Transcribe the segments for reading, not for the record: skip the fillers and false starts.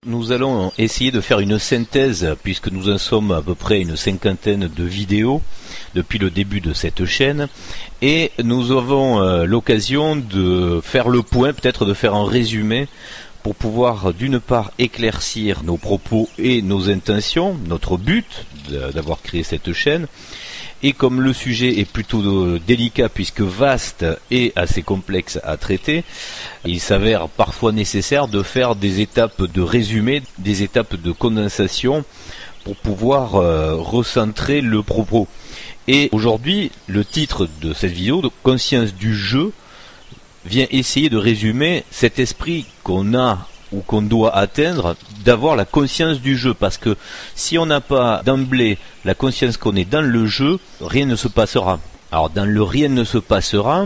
nous allons essayer de faire une synthèse, puisque nous en sommes à peu près une cinquantaine de vidéos depuis le début de cette chaîne, et nous avons l'occasion de faire le point, peut-être de faire un résumé, pour pouvoir d'une part éclaircir nos propos et nos intentions, notre but d'avoir créé cette chaîne. Et comme le sujet est plutôt délicat puisque vaste et assez complexe à traiter, il s'avère parfois nécessaire de faire des étapes de résumé, des étapes de condensation pour pouvoir recentrer le propos. Et aujourd'hui, le titre de cette vidéo, de Conscience du jeu, vient essayer de résumer cet esprit qu'on a ou qu'on doit atteindre, d'avoir la conscience du jeu, parce que si on n'a pas d'emblée la conscience qu'on est dans le jeu, rien ne se passera. Alors dans le rien ne se passera,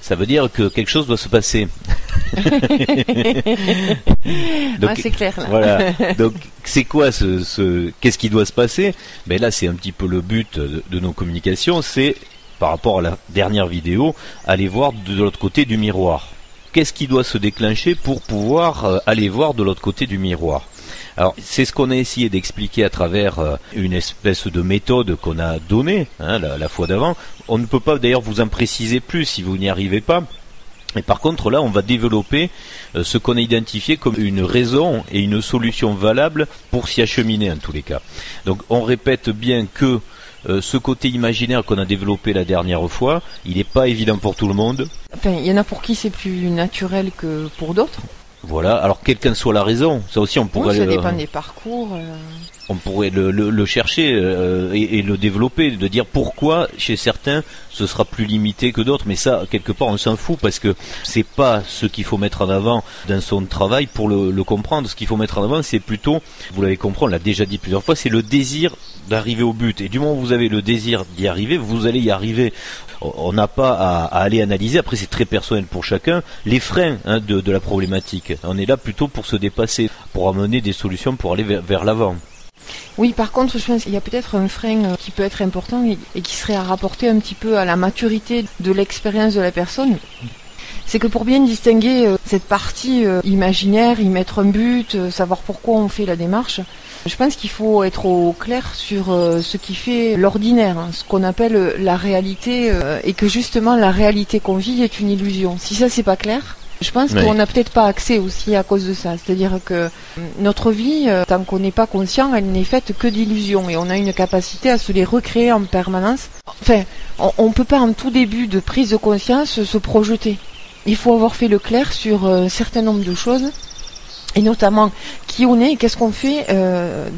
ça veut dire que quelque chose doit se passer. Donc, c'est clair là. Voilà. Donc c'est quoi qu'est-ce qui doit se passer? Ben là c'est un petit peu le but de nos communications, c'est par rapport à la dernière vidéo, aller voir de l'autre côté du miroir. Qu'est-ce qui doit se déclencher pour pouvoir aller voir de l'autre côté du miroir? Alors, c'est ce qu'on a essayé d'expliquer à travers une espèce de méthode qu'on a donnée la fois d'avant. On ne peut pas d'ailleurs vous en préciser plus si vous n'y arrivez pas. Et par contre, là, on va développer ce qu'on a identifié comme une raison et une solution valable pour s'y acheminer en tous les cas. Donc, on répète bien que ce côté imaginaire qu'on a développé la dernière fois, il n'est pas évident pour tout le monde. Enfin, il y en a pour qui c'est plus naturel que pour d'autres. Voilà, alors quelle qu'en soit la raison, ça aussi on pourrait... Oui, ça dépend des parcours. On pourrait le chercher et le développer, de dire pourquoi chez certains ce sera plus limité que d'autres, mais ça quelque part on s'en fout parce que c'est pas ce qu'il faut mettre en avant dans son travail pour le comprendre. Ce qu'il faut mettre en avant c'est plutôt, vous l'avez compris, on l'a déjà dit plusieurs fois, c'est le désir d'arriver au but, et du moment où vous avez le désir d'y arriver, vous allez y arriver. On n'a pas à aller analyser, après c'est très personnel pour chacun, les freins de la problématique. On est là plutôt pour se dépasser, pour amener des solutions pour aller vers l'avant. Oui, par contre, je pense qu'il y a peut-être un frein qui peut être important et qui serait à rapporter un petit peu à la maturité de l'expérience de la personne. C'est que pour bien distinguer cette partie imaginaire, y mettre un but, savoir pourquoi on fait la démarche, je pense qu'il faut être au clair sur ce qui fait l'ordinaire, ce qu'on appelle la réalité, et que justement la réalité qu'on vit est une illusion. Si ça c'est pas clair, je pense qu'on n'a peut-être pas accès aussi à cause de ça. C'est-à-dire que notre vie, tant qu'on n'est pas conscient, elle n'est faite que d'illusions. Et on a une capacité à se les recréer en permanence. Enfin, on ne peut pas en tout début de prise de conscience se projeter. Il faut avoir fait le clair sur un certain nombre de choses. Et notamment, qui on est et qu'est-ce qu'on fait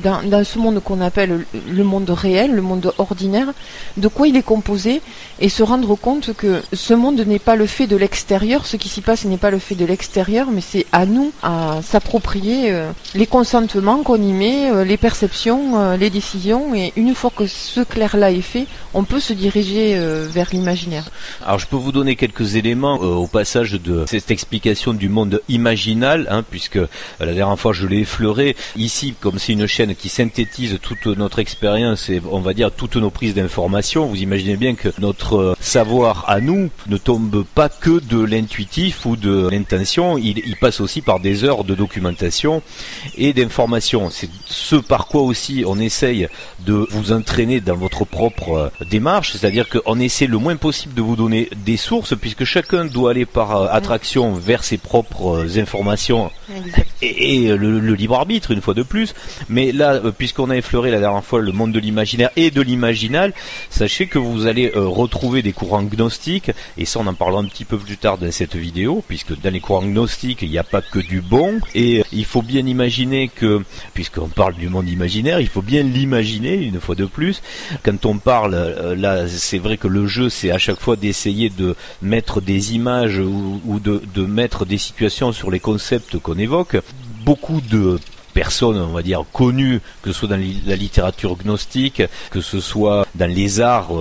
dans ce monde qu'on appelle le monde réel, le monde ordinaire, de quoi il est composé, et se rendre compte que ce monde n'est pas le fait de l'extérieur, ce qui s'y passe n'est pas le fait de l'extérieur, mais c'est à nous à s'approprier les consentements qu'on y met, les perceptions, les décisions, et une fois que ce clair-là est fait, on peut se diriger vers l'imaginaire. Alors je peux vous donner quelques éléments au passage de cette explication du monde imaginal, puisque la dernière fois je l'ai effleuré. Ici, comme c'est une chaîne qui synthétise toute notre expérience et on va dire toutes nos prises d'informations, vous imaginez bien que notre savoir à nous ne tombe pas que de l'intuitif ou de l'intention, il passe aussi par des heures de documentation et d'information. C'est ce par quoi aussi on essaye de vous entraîner dans votre propre démarche, c'est-à-dire qu'on essaie le moins possible de vous donner des sources, puisque chacun doit aller par attraction vers ses propres informations. Exact. Et le libre arbitre une fois de plus, mais là puisqu'on a effleuré la dernière fois le monde de l'imaginaire et de l'imaginal, sachez que vous allez retrouver des courants gnostiques, et ça on en parlera un petit peu plus tard dans cette vidéo, puisque dans les courants gnostiques il n'y a pas que du bon, et il faut bien imaginer que, puisqu'on parle du monde imaginaire, il faut bien l'imaginer une fois de plus. Quand on parle là, c'est vrai que le jeu c'est à chaque fois d'essayer de mettre des images ou de mettre des situations sur les concepts qu'on évoque. Beaucoup de personnes, on va dire, connues, que ce soit dans la littérature gnostique, que ce soit dans les arts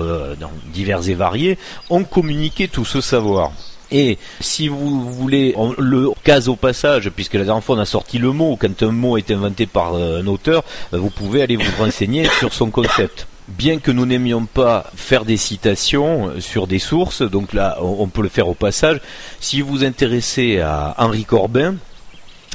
divers et variés, ont communiqué tout ce savoir. Et si vous voulez, on le case au passage, puisque la dernière fois on a sorti le mot, quand un mot est inventé par un auteur, vous pouvez aller vous renseigner sur son concept. Bien que nous n'aimions pas faire des citations sur des sources, donc là on peut le faire au passage. Si vous vous intéressez à Henri Corbin,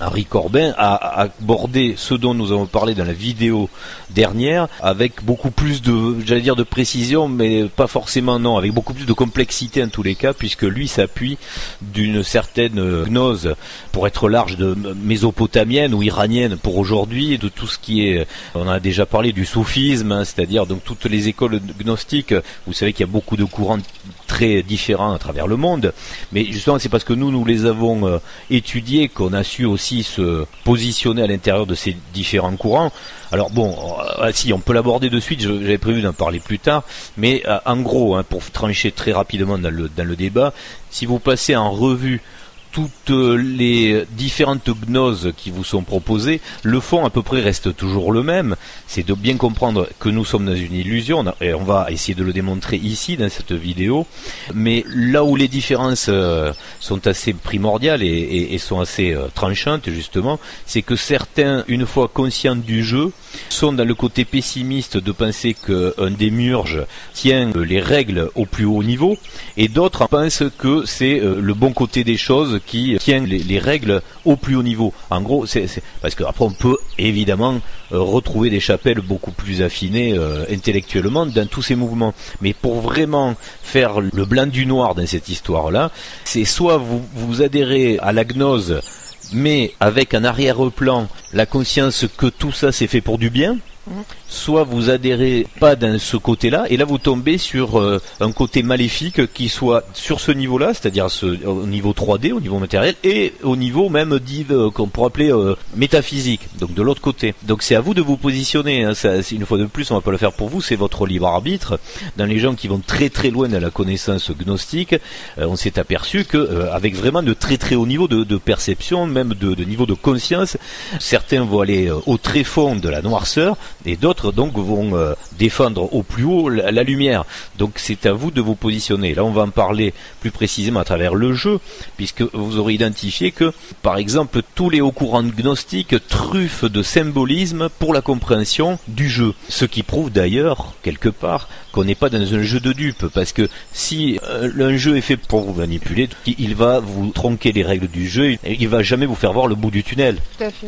Henri Corbin a abordé ce dont nous avons parlé dans la vidéo dernière avec beaucoup plus de précision, mais pas forcément non, avec beaucoup plus de complexité en tous les cas, puisque lui s'appuie d'une certaine gnose, pour être large, de mésopotamienne ou iranienne pour aujourd'hui, de tout ce qui est, on a déjà parlé du soufisme, hein, c'est-à-dire donc toutes les écoles gnostiques. Vous savez qu'il y a beaucoup de courants très différents à travers le monde, mais justement c'est parce que nous les avons étudiés qu'on a su aussi se positionner à l'intérieur de ces différents courants. Alors bon, si on peut l'aborder de suite, j'avais prévu d'en parler plus tard, mais en gros, hein, pour trancher très rapidement dans le débat, si vous passez en revue toutes les différentes gnoses qui vous sont proposées, le fond à peu près reste toujours le même. C'est de bien comprendre que nous sommes dans une illusion, et on va essayer de le démontrer ici dans cette vidéo. Mais là où les différences sont assez primordiales et sont assez tranchantes justement, c'est que certains, une fois conscients du jeu, sont dans le côté pessimiste de penser qu'un démiurge tient les règles au plus haut niveau, et d'autres pensent que c'est le bon côté des choses qui tient les règles au plus haut niveau. En gros, c'est parce qu'après on peut évidemment retrouver des chapelles beaucoup plus affinées intellectuellement dans tous ces mouvements. Mais pour vraiment faire le blanc du noir dans cette histoire-là, c'est soit vous adhérez à la gnose, mais avec un arrière-plan, la conscience que tout ça c'est fait pour du bien, soit vous adhérez pas dans ce côté-là, et là vous tombez sur un côté maléfique qui soit sur ce niveau-là, c'est-à-dire au niveau 3D, au niveau matériel, et au niveau même dit qu'on pourrait appeler métaphysique, donc de l'autre côté. Donc c'est à vous de vous positionner, hein. Ça, une fois de plus, on va pas le faire pour vous, c'est votre libre arbitre. Dans les gens qui vont très très loin dans la connaissance gnostique, on s'est aperçu que avec vraiment de très très haut niveau de perception, même de niveau de conscience, certains vont aller au très fond de la noirceur, et d'autres donc vont défendre au plus haut la lumière. Donc c'est à vous de vous positionner. Là on va en parler plus précisément à travers le jeu, puisque vous aurez identifié que par exemple tous les hauts courants gnostiques truffent de symbolisme pour la compréhension du jeu, ce qui prouve d'ailleurs quelque part qu'on n'est pas dans un jeu de dupes, parce que si un jeu est fait pour vous manipuler, il va vous tronquer les règles du jeu, et il va jamais vous faire voir le bout du tunnel. Tout à fait.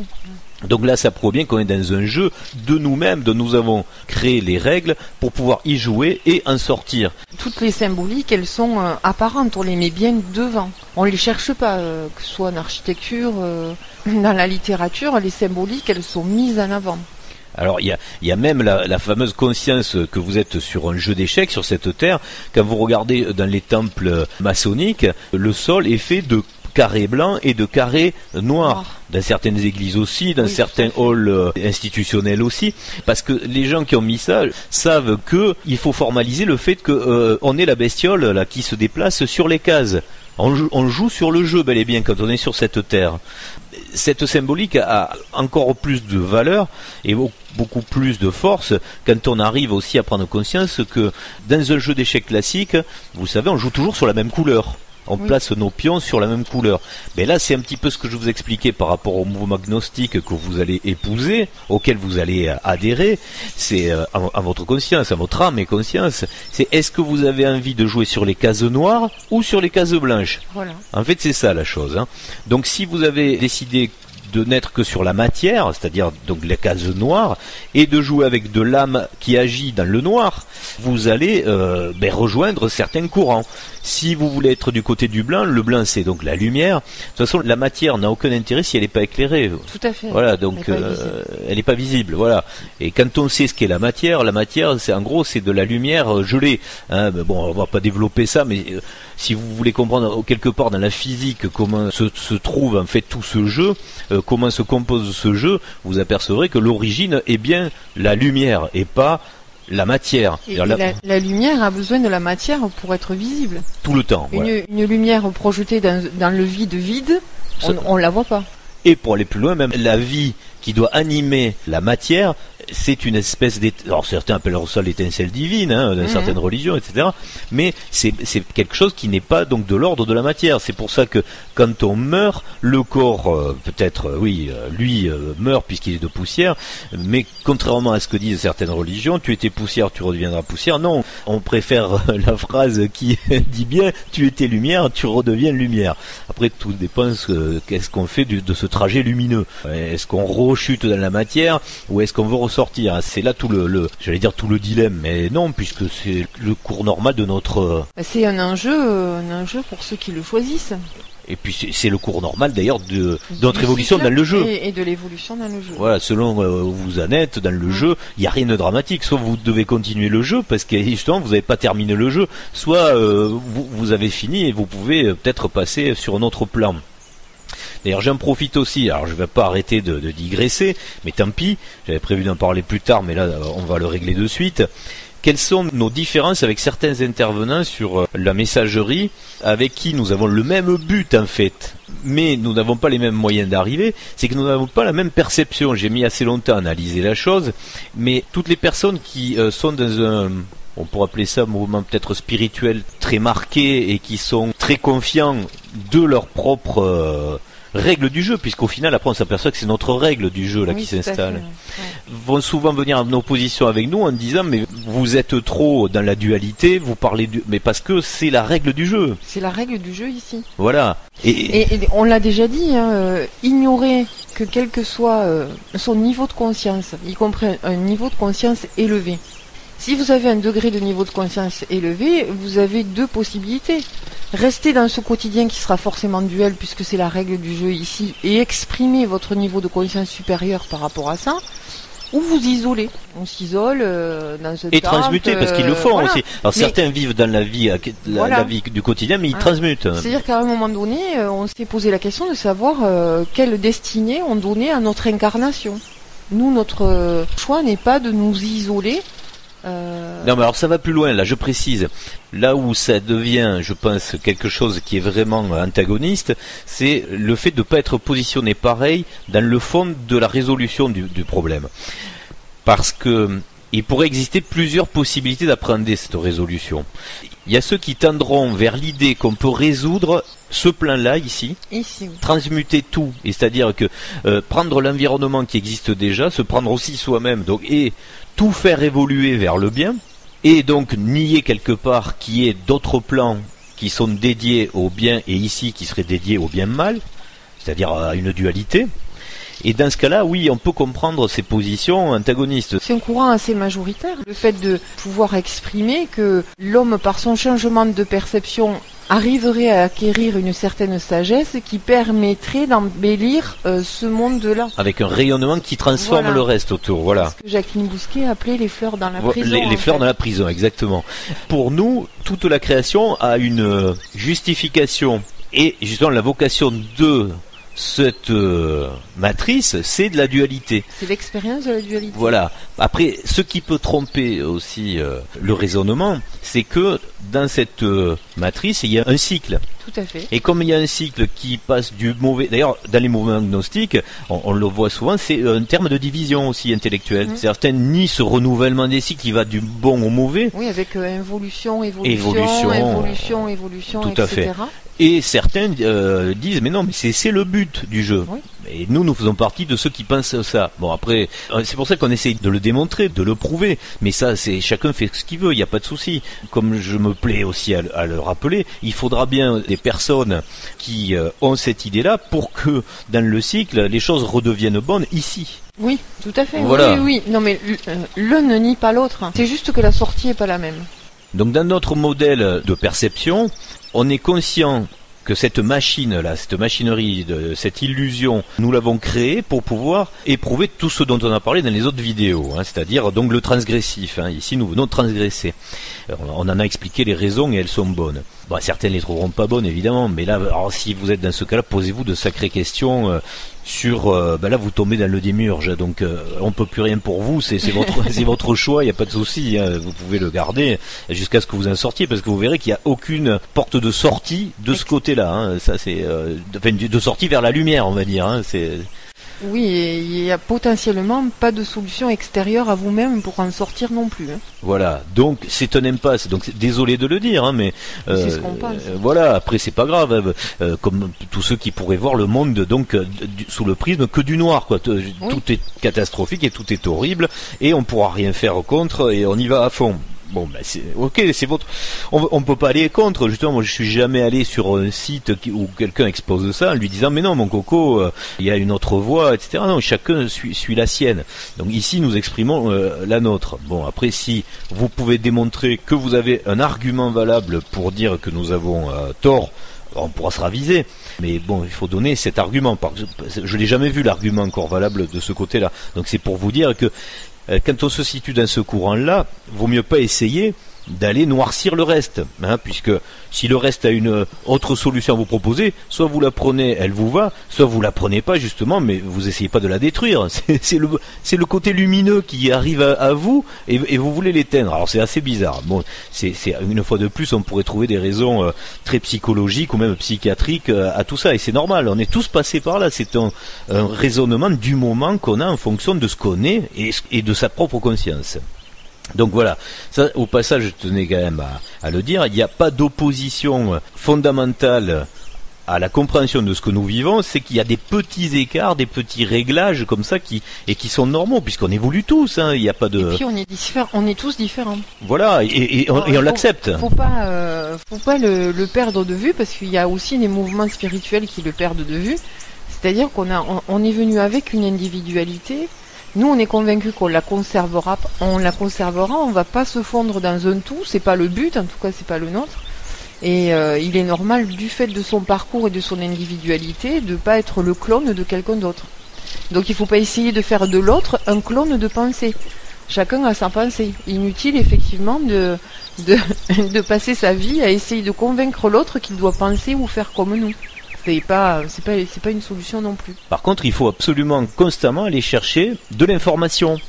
Donc là, ça prouve bien qu'on est dans un jeu de nous-mêmes, dont nous avons créé les règles pour pouvoir y jouer et en sortir. Toutes les symboliques, elles sont apparentes, on les met bien devant. On les cherche pas, que ce soit en architecture, dans la littérature, les symboliques, elles sont mises en avant. Alors il y a même la fameuse conscience que vous êtes sur un jeu d'échecs sur cette terre. Quand vous regardez dans les temples maçonniques, le sol est fait de carrés blancs et de carrés noirs. Dans certaines églises aussi, dans certains halls institutionnels aussi, parce que les gens qui ont mis ça savent que il faut formaliser le fait que on est la bestiole là qui se déplace sur les cases. On joue sur le jeu bel et bien quand on est sur cette terre. Cette symbolique a encore plus de valeur et beaucoup plus de force quand on arrive aussi à prendre conscience que dans un jeu d'échecs classique, vous savez, on joue toujours sur la même couleur. On place nos pions sur la même couleur. Mais là, c'est un petit peu ce que je vous expliquais par rapport au mouvement gnostique que vous allez épouser, auquel vous allez adhérer. C'est à votre conscience, à votre âme et conscience. C'est est-ce que vous avez envie de jouer sur les cases noires ou sur les cases blanches? Voilà. En fait, c'est ça la chose, hein. Donc, si vous avez décidé de n'être que sur la matière, c'est-à-dire donc les cases noires, et de jouer avec de l'âme qui agit dans le noir, vous allez rejoindre certains courants. Si vous voulez être du côté du blanc, le blanc c'est donc la lumière. De toute façon, la matière n'a aucun intérêt si elle n'est pas éclairée. Tout à fait. Voilà, donc elle n'est pas visible. Voilà. Et quand on sait ce qu'est la matière c'est en gros c'est de la lumière gelée. Hein, mais bon, on va pas développer ça, mais si vous voulez comprendre quelque part dans la physique comment se trouve en fait tout ce jeu, comment se compose ce jeu, vous apercevrez que l'origine est bien la lumière et pas la matière. Et la lumière a besoin de la matière pour être visible. Tout le temps. Une lumière projetée dans le vide, on la voit pas. Et pour aller plus loin, même la vie qui doit animer la matière, c'est une espèce alors certains appellent ça l'étincelle divine, dans certaines religions, etc. Mais c'est quelque chose qui n'est pas donc de l'ordre de la matière. C'est pour ça que quand on meurt, le corps, lui meurt puisqu'il est de poussière. Mais contrairement à ce que disent certaines religions, tu étais poussière, tu redeviendras poussière. Non, on préfère la phrase qui dit bien, tu étais lumière, tu redeviens lumière. Après, tout dépend qu'est-ce qu'on fait de ce trajet lumineux. Est-ce qu'on rechute dans la matière ou est-ce qu'on veut ressortir? C'est là tout j'allais dire tout le dilemme, mais non, puisque c'est le cours normal de notre... C'est un enjeu pour ceux qui le choisissent. Et puis c'est le cours normal d'ailleurs de notre évolution dans le jeu. Et de l'évolution dans le jeu. Voilà, selon où vous en êtes dans le jeu, il n'y a rien de dramatique, soit vous devez continuer le jeu parce que justement vous n'avez pas terminé le jeu, soit vous avez fini et vous pouvez peut-être passer sur un autre plan. D'ailleurs j'en profite aussi, alors je ne vais pas arrêter de digresser, mais tant pis, j'avais prévu d'en parler plus tard, mais là on va le régler de suite. Quelles sont nos différences avec certains intervenants sur la messagerie avec qui nous avons le même but en fait, mais nous n'avons pas les mêmes moyens d'arriver, c'est que nous n'avons pas la même perception. J'ai mis assez longtemps à analyser la chose, mais toutes les personnes qui sont dans on pourrait appeler ça un mouvement peut-être spirituel très marqué et qui sont très confiants de leur propre... règles du jeu, puisqu'au final après on s'aperçoit que c'est notre règle du jeu là qui s'installe, vont souvent venir en opposition avec nous en disant mais vous êtes trop dans la dualité, vous parlez mais parce que c'est la règle du jeu. C'est la règle du jeu ici. Voilà. Et on l'a déjà dit, ignorer que quel que soit son niveau de conscience, y compris un niveau de conscience élevé. Si vous avez un degré de niveau de conscience élevé, vous avez deux possibilités. Rester dans ce quotidien qui sera forcément duel, puisque c'est la règle du jeu ici, et exprimer votre niveau de conscience supérieur par rapport à ça, ou vous isoler. On s'isole dans un et transmuter, parce qu'ils le font aussi. Alors certains vivent dans la vie, la vie du quotidien, mais ils transmutent. C'est-à-dire qu'à un moment donné, on s'est posé la question de savoir quelle destinée on donnait à notre incarnation. Nous, notre choix n'est pas de nous isoler. Non mais alors ça va plus loin, là je précise, là où ça devient je pense quelque chose qui est vraiment antagoniste, c'est le fait de ne pas être positionné pareil dans le fond de la résolution du problème, parce que il pourrait exister plusieurs possibilités d'appréhender cette résolution. Il y a ceux qui tendront vers l'idée qu'on peut résoudre ce plan-là ici, oui. Transmuter tout, et c'est-à-dire que prendre l'environnement qui existe déjà, se prendre aussi soi-même, donc et tout faire évoluer vers le bien, et donc nier quelque part qu'il y ait d'autres plans qui sont dédiés au bien et ici qui seraient dédiés au bien-mal, c'est-à-dire à une dualité. Et dans ce cas-là, oui, on peut comprendre ces positions antagonistes. C'est un courant assez majoritaire, le fait de pouvoir exprimer que l'homme, par son changement de perception, arriverait à acquérir une certaine sagesse qui permettrait d'embellir ce monde-là. Avec un rayonnement qui transforme le reste autour, voilà. C'est ce que Jacqueline Bousquet appelait les fleurs dans la prison. Les fleurs dans la prison, exactement. Pour nous, toute la création a une justification. Et justement, la vocation de cette matrice, c'est de la dualité. C'est l'expérience de la dualité. Voilà. Après, ce qui peut tromper aussi le raisonnement, c'est que dans cette matrice, il y a un cycle. Tout à fait. Et comme il y a un cycle qui passe du mauvais... D'ailleurs, dans les mouvements gnostiques, on le voit souvent, c'est un terme de division aussi intellectuelle. Certains nient ce renouvellement des cycles qui va du bon au mauvais. Oui, avec évolution, tout etc. À fait. Et certains disent, mais non, mais c'est le but du jeu. Oui. Et nous faisons partie de ceux qui pensent ça. Bon, après, c'est pour ça qu'on essaie de le démontrer, de le prouver. Mais ça, c'est chacun fait ce qu'il veut, il n'y a pas de souci. Comme je me plais aussi à le rappeler, il faudra bien des personnes qui ont cette idée-là pour que, dans le cycle, les choses redeviennent bonnes ici. Oui, tout à fait. Voilà. Oui. Non, mais l'un ne nie pas l'autre. C'est juste que la sortie n'est pas la même. Donc, dans notre modèle de perception, on est conscient que cette machine-là, cette machinerie, cette illusion, nous l'avons créée pour pouvoir éprouver tout ce dont on a parlé dans les autres vidéos, c'est-à-dire donc le transgressif. Ici, nous venons de transgresser. On en a expliqué les raisons et elles sont bonnes. Bon, certaines les trouveront pas bonnes, évidemment, mais là, alors, si vous êtes dans ce cas-là, posez-vous de sacrées questions sur... là, vous tombez dans le démiurge, donc on peut plus rien pour vous, c'est votre choix, il n'y a pas de souci, vous pouvez le garder jusqu'à ce que vous en sortiez, parce que vous verrez qu'il n'y a aucune porte de sortie de ce côté-là. Ça, c'est de sortie vers la lumière, on va dire. Oui, et il y a potentiellement pas de solution extérieure à vous-même pour en sortir non plus. Hein. Voilà, donc c'est un impasse. Donc désolé de le dire, hein, mais c'est ce qu'on pense. Voilà. Après c'est pas grave, comme tous ceux qui pourraient voir le monde donc sous le prisme que du noir, quoi. Tout est catastrophique et tout est horrible et on pourra rien faire contre et on y va à fond. Bon, ben c'est ok, c'est votre. On peut pas aller contre. Justement, moi, je suis jamais allé sur un site où quelqu'un expose ça en lui disant mais non, mon coco, il y a une autre voie, etc. Non, chacun suit la sienne. Donc ici, nous exprimons la nôtre. Bon, après, si vous pouvez démontrer que vous avez un argument valable pour dire que nous avons tort, on pourra se raviser. Mais bon, il faut donner cet argument. Je l'ai jamais vu l'argument encore valable de ce côté-là. Donc c'est pour vous dire que quand on se situe dans ce courant-là, vaut mieux pas essayer d'aller noircir le reste, hein, puisque si le reste a une autre solution à vous proposer, soit vous la prenez, elle vous va, soit vous la prenez pas justement, mais vous essayez pas de la détruire. C'est le côté lumineux qui arrive à vous et vous voulez l'éteindre. Alors c'est assez bizarre. Bon, c'est une fois de plus, on pourrait trouver des raisons très psychologiques ou même psychiatriques à tout ça, et c'est normal. On est tous passés par là. C'est un raisonnement du moment qu'on a en fonction de ce qu'on est et de sa propre conscience. Donc voilà, ça au passage je tenais quand même à le dire, il n'y a pas d'opposition fondamentale à la compréhension de ce que nous vivons, c'est qu'il y a des petits écarts, des petits réglages comme ça qui sont normaux puisqu'on évolue tous, hein, il n'y a pas de... Et puis on est tous différents. Voilà, et on l'accepte. Faut pas le perdre de vue parce qu'il y a aussi des mouvements spirituels qui le perdent de vue, c'est-à-dire on est venu avec une individualité. Nous, on est convaincus qu'on la conservera, on va pas se fondre dans un tout, c'est pas le but, en tout cas c'est pas le nôtre. Et il est normal, du fait de son parcours et de son individualité, de pas être le clone de quelqu'un d'autre. Donc il faut pas essayer de faire de l'autre un clone de pensée. Chacun a sa pensée. Inutile effectivement de passer sa vie à essayer de convaincre l'autre qu'il doit penser ou faire comme nous. C'est pas une solution non plus. Par contre, il faut absolument constamment aller chercher de l'information.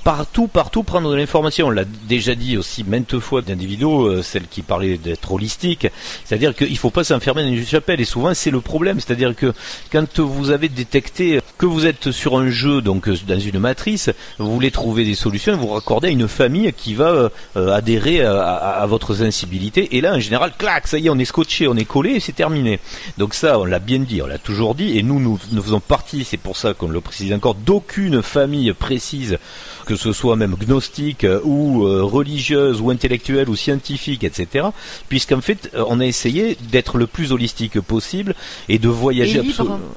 Partout prendre de l'information. On l'a déjà dit aussi maintes fois dans des vidéos, celle qui parlait d'être holistique, c'est-à-dire qu'il ne faut pas s'enfermer dans une chapelle, et souvent c'est le problème, c'est-à-dire que quand vous avez détecté que vous êtes sur un jeu, donc dans une matrice, vous voulez trouver des solutions, vous raccordez à une famille qui va adhérer à votre sensibilité, et là en général, clac, ça y est, on est scotché, on est collé et c'est terminé. Donc ça, on l'a bien dit, on l'a toujours dit, et nous faisons partie, c'est pour ça qu'on le précise encore, d'aucune famille précise, que ce soit même gnostique ou religieuse ou intellectuelle ou scientifique, etc. Puisqu'en fait, on a essayé d'être le plus holistique possible et de voyager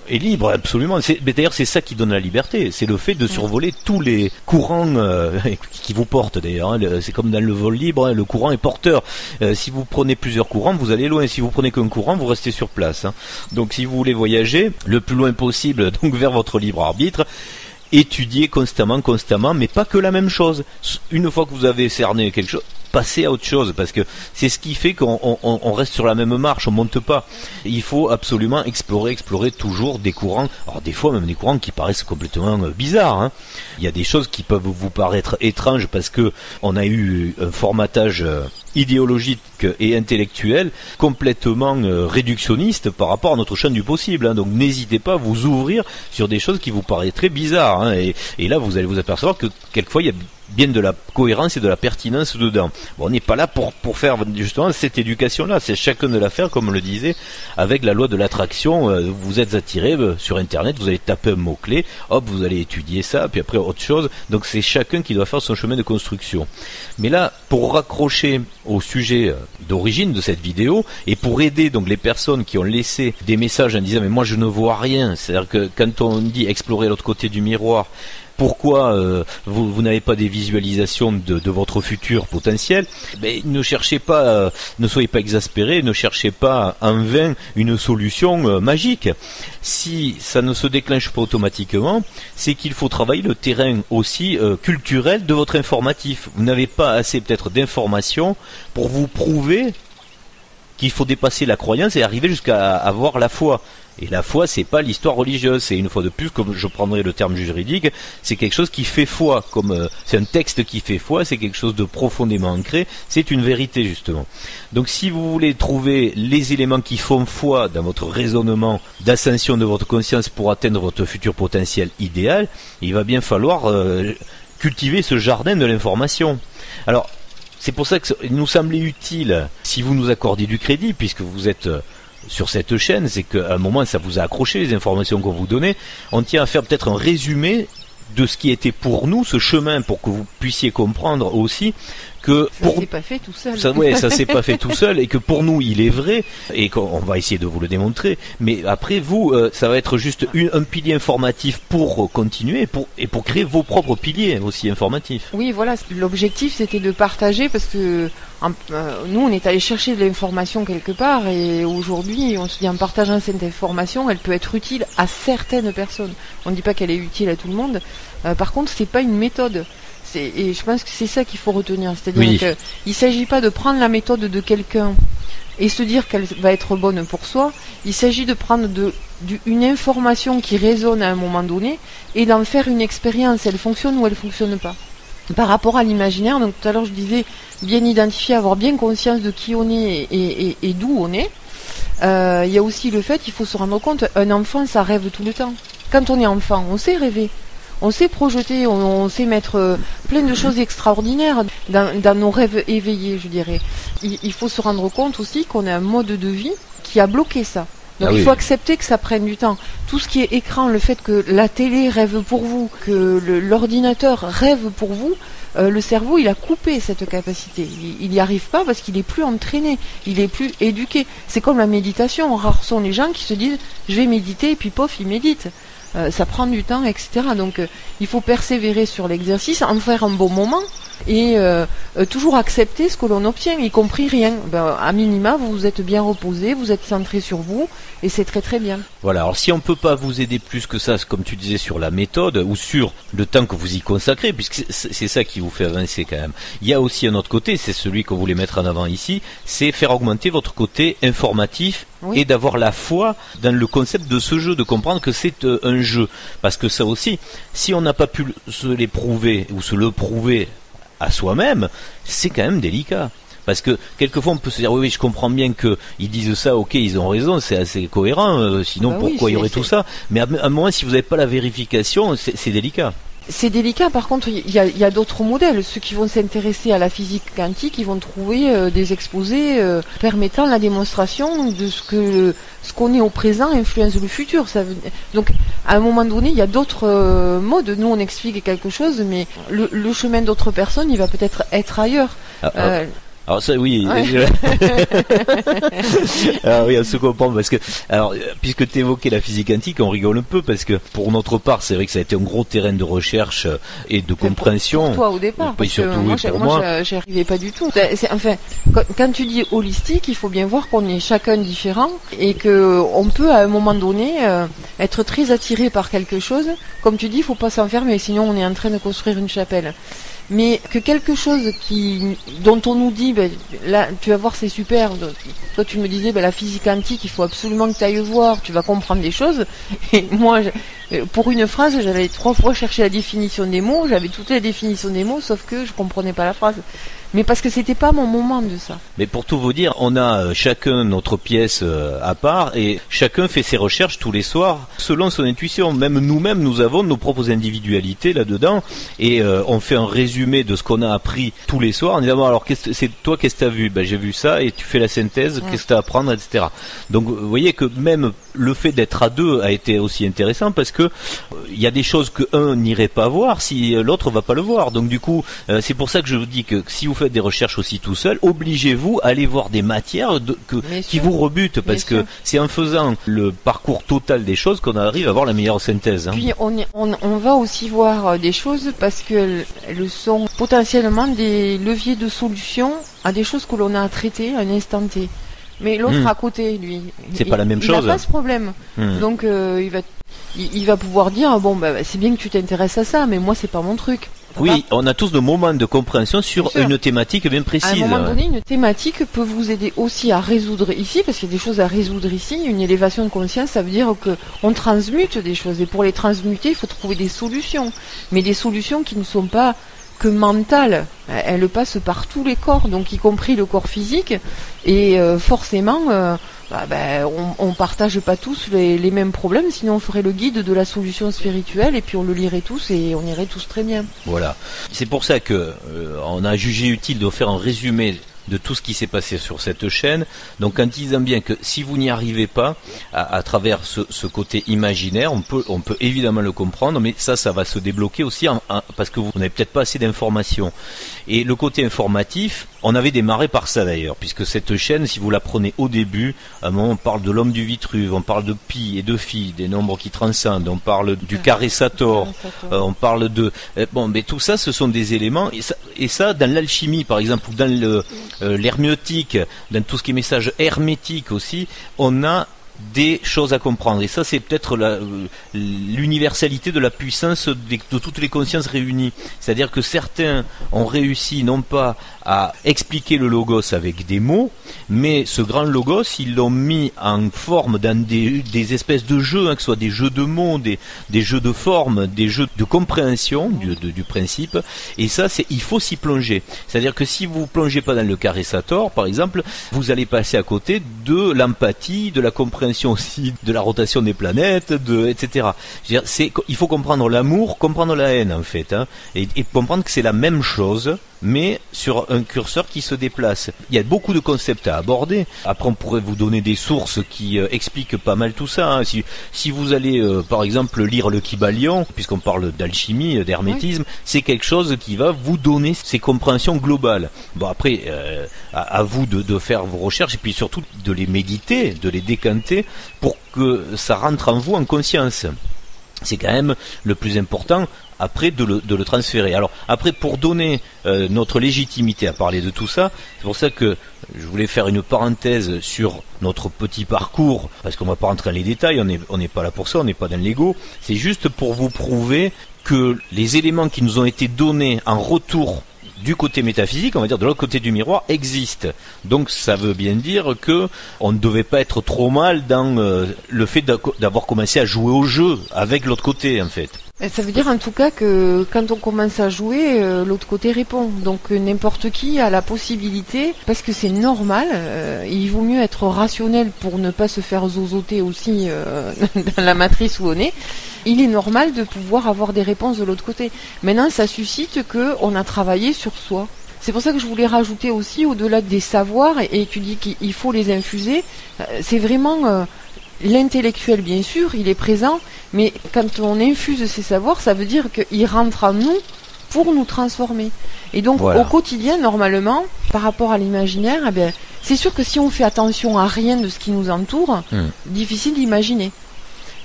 libre, absolument. Mais d'ailleurs, c'est ça qui donne la liberté. C'est le fait de survoler tous les courants qui vous portent d'ailleurs. Hein. C'est comme dans le vol libre, hein, le courant est porteur. Si vous prenez plusieurs courants, vous allez loin. Si vous prenez qu'un courant, vous restez sur place. Hein. Donc si vous voulez voyager le plus loin possible, donc vers votre libre arbitre, étudier constamment, mais pas que la même chose. Une fois que vous avez cerné quelque chose, passez à autre chose, parce que c'est ce qui fait qu'on reste sur la même marche, on monte pas. Il faut absolument explorer toujours des courants, alors des fois même des courants qui paraissent complètement bizarres. Hein. Il y a des choses qui peuvent vous paraître étranges parce que on a eu un formatage idéologique et intellectuel complètement réductionniste par rapport à notre champ du possible. Hein. Donc n'hésitez pas à vous ouvrir sur des choses qui vous paraîtraient bizarres. Hein. Et là, vous allez vous apercevoir que quelquefois, il y a bien de la cohérence et de la pertinence dedans. Bon, on n'est pas là pour faire justement cette éducation-là. C'est chacun de la faire, comme on le disait, avec la loi de l'attraction. Vous êtes attiré sur Internet, vous allez taper un mot-clé, hop, vous allez étudier ça, puis après autre chose. Donc c'est chacun qui doit faire son chemin de construction. Mais là, pour raccrocher au sujet d'origine de cette vidéo, et pour aider donc les personnes qui ont laissé des messages en disant mais moi je ne vois rien, c'est-à-dire que quand on dit explorer l'autre côté du miroir, pourquoi vous n'avez pas des visualisations de votre futur potentiel? Mais ne cherchez pas, ne soyez pas exaspérés, ne cherchez pas en vain une solution magique. Si ça ne se déclenche pas automatiquement, c'est qu'il faut travailler le terrain aussi culturel de votre informatif. Vous n'avez pas assez peut-être d'informations pour vous prouver qu'il faut dépasser la croyance et arriver jusqu'à avoir la foi. Et la foi, c'est pas l'histoire religieuse, c'est une fois de plus, comme je prendrai le terme juridique, c'est quelque chose qui fait foi, comme c'est un texte qui fait foi, c'est quelque chose de profondément ancré, c'est une vérité justement. Donc si vous voulez trouver les éléments qui font foi dans votre raisonnement d'ascension de votre conscience pour atteindre votre futur potentiel idéal, il va bien falloir cultiver ce jardin de l'information. Alors, c'est pour ça que il nous semblait utile, si vous nous accordiez du crédit, puisque vous êtes sur cette chaîne, c'est qu'à un moment ça vous a accroché les informations qu'on vous donnait, on tient à faire peut-être un résumé de ce qui était pour nous ce chemin, pour que vous puissiez comprendre aussi que ça s'est pas fait tout seul. Ça s'est pas fait tout seul, et que pour nous il est vrai, et qu'on va essayer de vous le démontrer. Mais après vous, ça va être juste un pilier informatif pour continuer, et pour créer vos propres piliers aussi informatifs. Oui, voilà. L'objectif c'était de partager, parce que nous on est allé chercher de l'information quelque part, et aujourd'hui on se dit en partageant cette information, elle peut être utile à certaines personnes. On ne dit pas qu'elle est utile à tout le monde. Par contre, c'est pas une méthode. Et je pense que c'est ça qu'il faut retenir, c'est-à-dire qu'il ne s'agit pas de prendre la méthode de quelqu'un et se dire qu'elle va être bonne pour soi. Il s'agit de prendre une information qui résonne à un moment donné et d'en faire une expérience. Elle fonctionne ou elle fonctionne pas. Par rapport à l'imaginaire, donc tout à l'heure je disais bien identifier, avoir bien conscience de qui on est et d'où on est. Il y a aussi le fait qu'il faut se rendre compte, un enfant ça rêve tout le temps. Quand on est enfant, on sait rêver. On sait projeter, on sait mettre plein de choses extraordinaires dans nos rêves éveillés, je dirais. Il faut se rendre compte aussi qu'on a un mode de vie qui a bloqué ça. Donc il faut accepter que ça prenne du temps. Tout ce qui est écran, le fait que la télé rêve pour vous, que l'ordinateur rêve pour vous, le cerveau il a coupé cette capacité. Il n'y arrive pas parce qu'il est plus entraîné, il est plus éduqué. C'est comme la méditation. Rares sont les gens qui se disent je vais méditer et puis pof ils méditent. Ça prend du temps, etc. Donc il faut persévérer sur l'exercice, en faire un bon moment et toujours accepter ce que l'on obtient, y compris rien. À minima, vous vous êtes bien reposé, vous êtes centré sur vous et c'est très très bien. Voilà, alors si on peut pas vous aider plus que ça, comme tu disais, sur la méthode ou sur le temps que vous y consacrez, puisque c'est ça qui vous fait avancer quand même. Il y a aussi un autre côté, c'est celui qu'on voulait mettre en avant ici, c'est faire augmenter votre côté informatif. Oui. Et d'avoir la foi dans le concept de ce jeu, de comprendre que c'est un jeu. Parce que ça aussi, si on n'a pas pu se l'éprouver ou se le prouver à soi-même, c'est quand même délicat. Parce que quelquefois on peut se dire oui je comprends bien que ils disent ça, ok ils ont raison, c'est assez cohérent, sinon pourquoi il y aurait tout ça. Mais à un moment si vous n'avez pas la vérification, c'est délicat. C'est délicat, par contre, il y a d'autres modèles. Ceux qui vont s'intéresser à la physique quantique, ils vont trouver des exposés permettant la démonstration de ce qu'on est au présent influence le futur. Donc, à un moment donné, il y a d'autres modes. Nous, on explique quelque chose, mais le chemin d'autres personnes, il va peut-être être ailleurs. Alors ça oui, ouais. Alors oui, on se comprend parce que puisque tu évoquais la physique quantique, on rigole un peu parce que pour notre part, c'est vrai que ça a été un gros terrain de recherche et de compréhension. Pour toi au départ, parce surtout que moi, j'y arrivais pas du tout. Enfin, quand tu dis holistique, il faut bien voir qu'on est chacun différent et que on peut à un moment donné être très attiré par quelque chose. Comme tu dis, il faut pas s'enfermer, sinon on est en train de construire une chapelle. Mais que quelque chose dont on nous dit, là, tu vas voir, c'est super. Toi, tu me disais, la physique quantique, il faut absolument que tu ailles voir, tu vas comprendre des choses. Et moi, pour une phrase, j'avais 3 fois cherché la définition des mots, j'avais toutes les définitions des mots, sauf que je comprenais pas la phrase. Mais parce que c'était pas mon moment de ça. Mais pour tout vous dire, on a chacun notre pièce à part et chacun fait ses recherches tous les soirs selon son intuition. Même nous-mêmes, nous avons nos propres individualités là-dedans et on fait un résumé de ce qu'on a appris tous les soirs en disant alors qu'est-ce que t'as vu ? J'ai vu ça et tu fais la synthèse, qu'est-ce que t'as à apprendre, etc. Donc vous voyez que même le fait d'être à deux a été aussi intéressant parce que il y a des choses que un n'irait pas voir si l'autre va pas le voir. Donc du coup, c'est pour ça que je vous dis que si vous faites des recherches aussi tout seul, obligez-vous à aller voir des matières qui vous rebutent parce que c'est en faisant le parcours total des choses qu'on arrive à avoir la meilleure synthèse. Puis on va aussi voir des choses parce qu'elles sont potentiellement des leviers de solution à des choses que l'on a à traiter à un instant T. Mais l'autre à côté, lui, pas la même chose. Il n'a pas ce problème. Donc il va pouvoir dire c'est bien que tu t'intéresses à ça, mais moi c'est pas mon truc. Oui, on a tous nos moments de compréhension sur une thématique bien précise. À un moment donné, une thématique peut vous aider aussi à résoudre ici, parce qu'il y a des choses à résoudre ici. Une élévation de conscience, ça veut dire qu'on transmute des choses. Et pour les transmuter, il faut trouver des solutions. Mais des solutions qui ne sont pas que mentales. Elles passent par tous les corps, donc y compris le corps physique. Et forcément... on partage pas tous les mêmes problèmes, sinon on ferait le guide de la solution spirituelle et puis on le lirait tous et on irait tous très bien. Voilà. C'est pour ça que on a jugé utile de faire un résumé de tout ce qui s'est passé sur cette chaîne. Donc en disant bien que si vous n'y arrivez pas à travers ce côté imaginaire, on peut évidemment le comprendre, mais ça va se débloquer aussi parce que vous n'avez peut-être pas assez d'informations. Et le côté informatif, on avait démarré par ça d'ailleurs, puisque cette chaîne, si vous la prenez au début, à un moment on parle de l'homme du Vitruve, on parle de pi et de phi, des nombres qui transcendent, on parle du carré Sator, on parle de... mais tout ça, ce sont des éléments, et ça dans l'alchimie par exemple, ou dans l'herméeutique, dans tout ce qui est message hermétique aussi, on a des choses à comprendre. Et ça, c'est peut-être l'universalité de la puissance de toutes les consciences réunies. C'est-à-dire que certains ont réussi non pas à expliquer le logos avec des mots, mais ce grand logos, ils l'ont mis en forme dans des espèces de jeux, que ce soit des jeux de mots, des jeux de forme, des jeux de compréhension du principe. Et ça, il faut s'y plonger. C'est-à-dire que si vous ne plongez pas dans le carré Sator, par exemple, vous allez passer à côté de l'empathie, de la compréhension aussi de la rotation des planètes, etc. Je veux dire, il faut comprendre l'amour, comprendre la haine en fait, et comprendre que c'est la même chose, mais sur un curseur qui se déplace. Il y a beaucoup de concepts à aborder. Après, on pourrait vous donner des sources qui expliquent pas mal tout ça. Si vous allez, par exemple, lire le Kybalion, puisqu'on parle d'alchimie, d'hermétisme, c'est quelque chose qui va vous donner ces compréhensions globales. Bon, après, à vous de faire vos recherches, et puis surtout de les méditer, de les décanter, pour que ça rentre en vous en conscience. C'est quand même le plus important après de le transférer. Alors après, pour donner notre légitimité à parler de tout ça, c'est pour ça que je voulais faire une parenthèse sur notre petit parcours, parce qu'on va pas rentrer dans les détails, on n'est pas là pour ça, on n'est pas dans l'ego, c'est juste pour vous prouver que les éléments qui nous ont été donnés en retour du côté métaphysique, on va dire de l'autre côté du miroir, existe. Donc ça veut bien dire que on ne devait pas être trop mal dans le fait d'avoir commencé à jouer au jeu avec l'autre côté en fait. Ça veut dire en tout cas que quand on commence à jouer, l'autre côté répond. Donc n'importe qui a la possibilité, parce que c'est normal, il vaut mieux être rationnel pour ne pas se faire zozoter aussi dans la matrice où on est. Il est normal de pouvoir avoir des réponses de l'autre côté. Maintenant, ça suscite qu'on a travaillé sur soi. C'est pour ça que je voulais rajouter aussi, au-delà des savoirs, et tu dis qu'il faut les infuser, c'est vraiment... l'intellectuel, bien sûr, il est présent, mais quand on infuse ces savoirs, ça veut dire qu'il rentre en nous pour nous transformer. Et donc, voilà. Au quotidien, normalement, par rapport à l'imaginaire, eh bien, c'est sûr que si on fait attention à rien de ce qui nous entoure, difficile d'imaginer.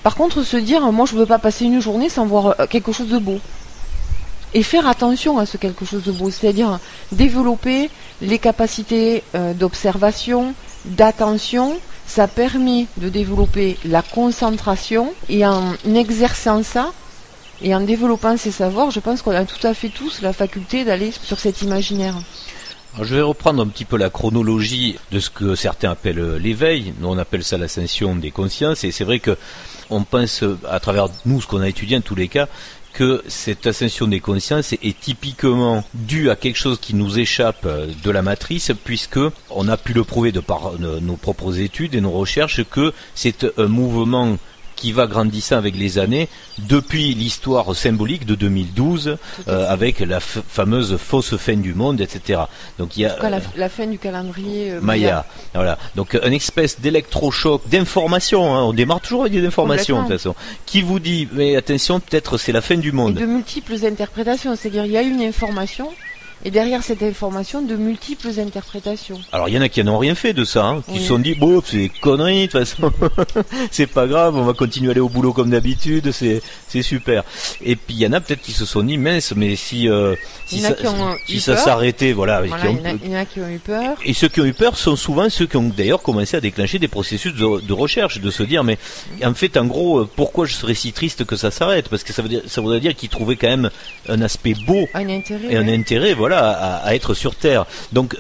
Par contre, se dire, moi, je ne veux pas passer une journée sans voir quelque chose de beau. Et faire attention à ce quelque chose de beau, c'est-à-dire développer les capacités d'observation, d'attention. Ça permet de développer la concentration, et en exerçant ça et en développant ces savoirs, je pense qu'on a tout à fait tous la faculté d'aller sur cet imaginaire. Alors je vais reprendre un petit peu la chronologie de ce que certains appellent l'éveil. Nous on appelle ça l'ascension des consciences, et c'est vrai que on pense à travers nous, ce qu'on a étudié en tous les cas, que cette ascension des consciences est typiquement due à quelque chose qui nous échappe de la matrice, puisque on a pu le prouver de par nos propres études et nos recherches que c'est un mouvement qui va grandissant avec les années, depuis l'histoire symbolique de 2012, avec la fameuse fausse fin du monde, etc. Donc il y a la fin du calendrier Maya. Voilà. Donc une espèce d'électrochoc d'information. On démarre toujours avec des informations de toute façon, qui vous dit mais attention, peut-être c'est la fin du monde. Et de multiples interprétations, c'est-à-dire il y a une information, Et derrière cette information, de multiples interprétations. Alors il y en a qui n'ont rien fait de ça, hein, qui Oui. se sont dit bon c'est des conneries de toute façon, c'est pas grave, on va continuer à aller au boulot comme d'habitude, c'est super. Et puis il y en a peut-être qui se sont dit mince, mais si Il y en a qui ont eu ça peur. s'arrêtait, voilà, Voilà, il y en a qui ont eu peur. et ceux qui ont eu peur sont souvent ceux qui ont d'ailleurs commencé à déclencher des processus de recherche, de se dire mais en fait en gros pourquoi je serais si triste que ça s'arrête, parce que ça voudrait dire qu'ils trouvaient quand même un aspect beau Un intérêt. et un intérêt, voilà, à être sur Terre. Donc,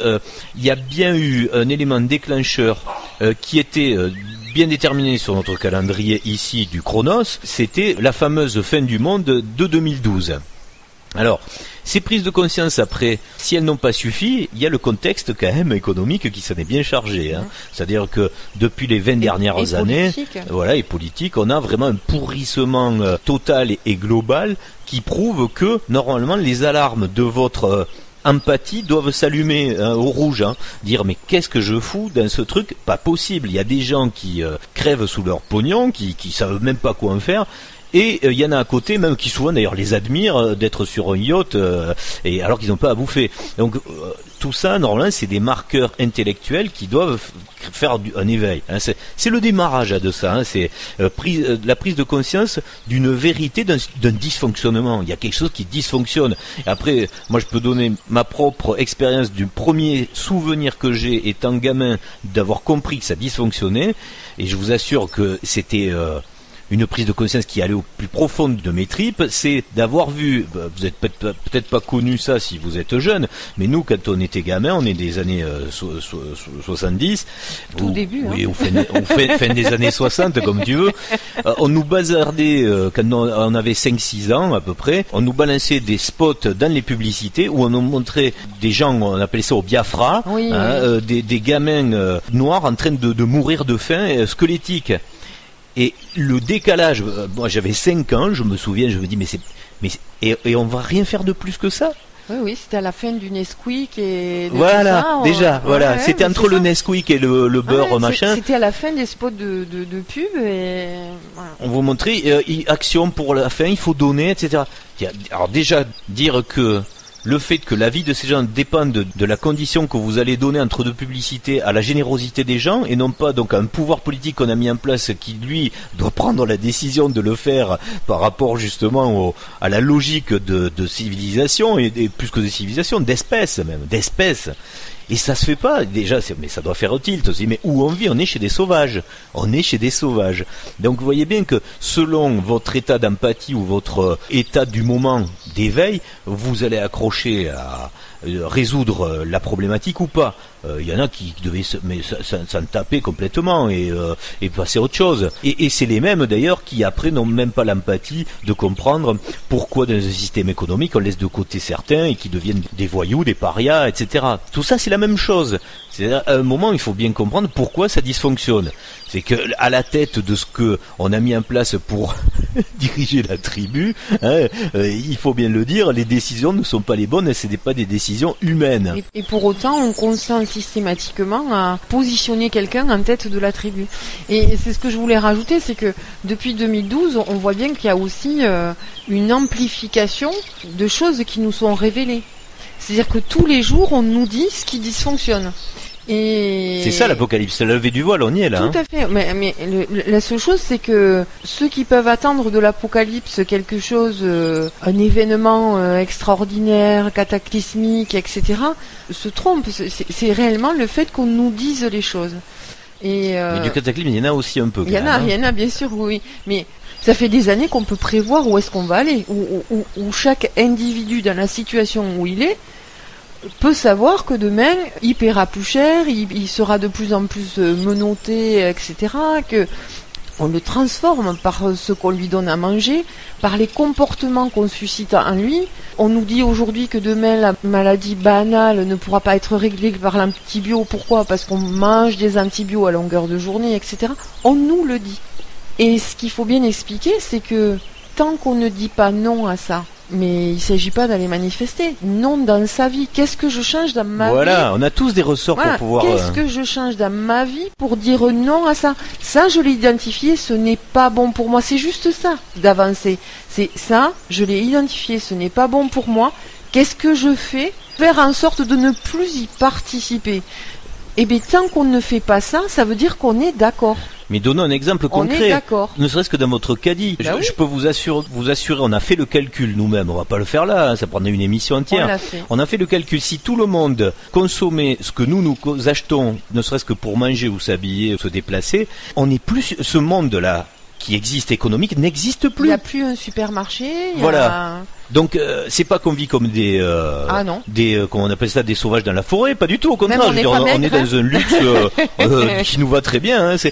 il y a bien eu un élément déclencheur qui était bien déterminé sur notre calendrier ici du Chronos. C'était la fameuse fin du monde de 2012. Alors, ces prises de conscience après, si elles n'ont pas suffi, il y a le contexte quand même économique qui s'en est bien chargé. Hein. C'est-à-dire que depuis les 20 dernières années, voilà, et politique, on a vraiment un pourrissement total et global qui prouve que normalement les alarmes de votre empathie doivent s'allumer au rouge, hein. Dire mais qu'est-ce que je fous dans ce truc, pas possible. Il y a des gens qui crèvent sous leur pognon, qui savent même pas quoi en faire. Et il y en a à côté même qui souvent d'ailleurs les admirent d'être sur un yacht et alors qu'ils n'ont pas à bouffer. Donc tout ça normalement c'est des marqueurs intellectuels qui doivent faire un éveil. Hein. C'est le démarrage de ça. Hein. C'est la prise de conscience d'une vérité, d'un dysfonctionnement. Il y a quelque chose qui dysfonctionne. Et après, moi je peux donner ma propre expérience du premier souvenir que j'ai étant gamin d'avoir compris que ça dysfonctionnait. Et je vous assure que c'était une prise de conscience qui allait au plus profond de mes tripes, c'est d'avoir vu, vous êtes peut-être pas connu ça si vous êtes jeune, mais nous quand on était gamin, on est des années 70, tout début, oui, hein. fin des années 60 comme tu veux, on nous bazardait quand on avait 5-6 ans à peu près, on nous balançait des spots dans les publicités où on nous montrait des gens, on appelait ça au Biafra, oui, hein, oui. Des gamins noirs en train de mourir de faim squelettique. Et le décalage, moi j'avais 5 ans, je me souviens, je me dis et on va rien faire de plus que ça. Oui, c'était à la fin du Nesquik et voilà, ça, déjà, voilà, ouais, c'était entre le Nesquik et le beurre machin. C'était à la fin des spots de pub et voilà. On vous montrait action pour la fin, il faut donner, etc. Alors déjà dire que le fait que la vie de ces gens dépend de la condition que vous allez donner entre deux publicités à la générosité des gens et non pas donc à un pouvoir politique qu'on a mis en place qui lui doit prendre la décision de le faire par rapport justement à la logique de civilisation et plus que de civilisation, d'espèce même, d'espèce. Et ça se fait pas, déjà, mais ça doit faire tilt aussi. Mais où on vit, on est chez des sauvages. On est chez des sauvages. Donc vous voyez bien que selon votre état d'empathie ou votre état du moment d'éveil, vous allez accrocher à résoudre la problématique ou pas. Il y en a qui devaient s'en taper complètement et passer à autre chose. Et c'est les mêmes d'ailleurs qui après n'ont même pas l'empathie de comprendre pourquoi dans un système économique on laisse de côté certains et qui deviennent des voyous, des parias, etc. Tout ça c'est la même chose. C'est-à-dire, à un moment il faut bien comprendre pourquoi ça dysfonctionne. C'est que à la tête de ce que on a mis en place pour diriger la tribu, hein, il faut bien le dire, les décisions ne sont pas les bonnes et ce n'est pas des décisions humaines. Et pour autant, on consent systématiquement à positionner quelqu'un en tête de la tribu. Et c'est ce que je voulais rajouter, c'est que depuis 2012, on voit bien qu'il y a aussi une amplification de choses qui nous sont révélées. C'est-à-dire que tous les jours, on nous dit ce qui dysfonctionne. Et c'est ça l'apocalypse, c'est la levée du voile, on y est là. Tout à fait, mais la seule chose c'est que ceux qui peuvent attendre de l'apocalypse quelque chose, un événement extraordinaire, cataclysmique, etc., se trompent. C'est réellement le fait qu'on nous dise les choses. Mais du cataclysme, il y en a aussi un peu. Il y en a bien sûr, oui. Mais ça fait des années qu'on peut prévoir où est-ce qu'on va aller, où chaque individu dans la situation où il est peut savoir que demain il paiera plus cher, il sera de plus en plus menotté, etc. Que on le transforme par ce qu'on lui donne à manger, par les comportements qu'on suscite en lui. On nous dit aujourd'hui que demain la maladie banale ne pourra pas être réglée par l'antibio. Pourquoi ? Parce qu'on mange des antibiotiques à longueur de journée, etc. On nous le dit. Et ce qu'il faut bien expliquer, c'est que tant qu'on ne dit pas non à ça, mais il ne s'agit pas d'aller manifester. Non dans sa vie. Qu'est-ce que je change dans ma vie ? Voilà, on a tous des ressorts pour pouvoir... Qu'est-ce que je change dans ma vie pour dire non à ça ? Ça, je l'ai identifié, ce n'est pas bon pour moi. C'est juste ça, d'avancer. C'est ça, je l'ai identifié, ce n'est pas bon pour moi. Qu'est-ce que je fais faire en sorte de ne plus y participer. Et bien, tant qu'on ne fait pas ça, ça veut dire qu'on est d'accord. Mais donnons un exemple concret. On est d'accord. Ne serait-ce que dans votre caddie. Oui. Je peux vous assurer, on a fait le calcul nous-mêmes. On va pas le faire là, hein, ça prendrait une émission entière. On a fait le calcul. Si tout le monde consommait ce que nous achetons, ne serait-ce que pour manger ou s'habiller ou se déplacer, on n'est plus ce monde-là qui existe économique n'existe plus. Il n'y a plus un supermarché. Voilà. Donc c'est pas qu'on vit comme des comment on appelle ça, des sauvages dans la forêt, pas du tout, au contraire. On est dans un luxe qui nous va très bien. Hein,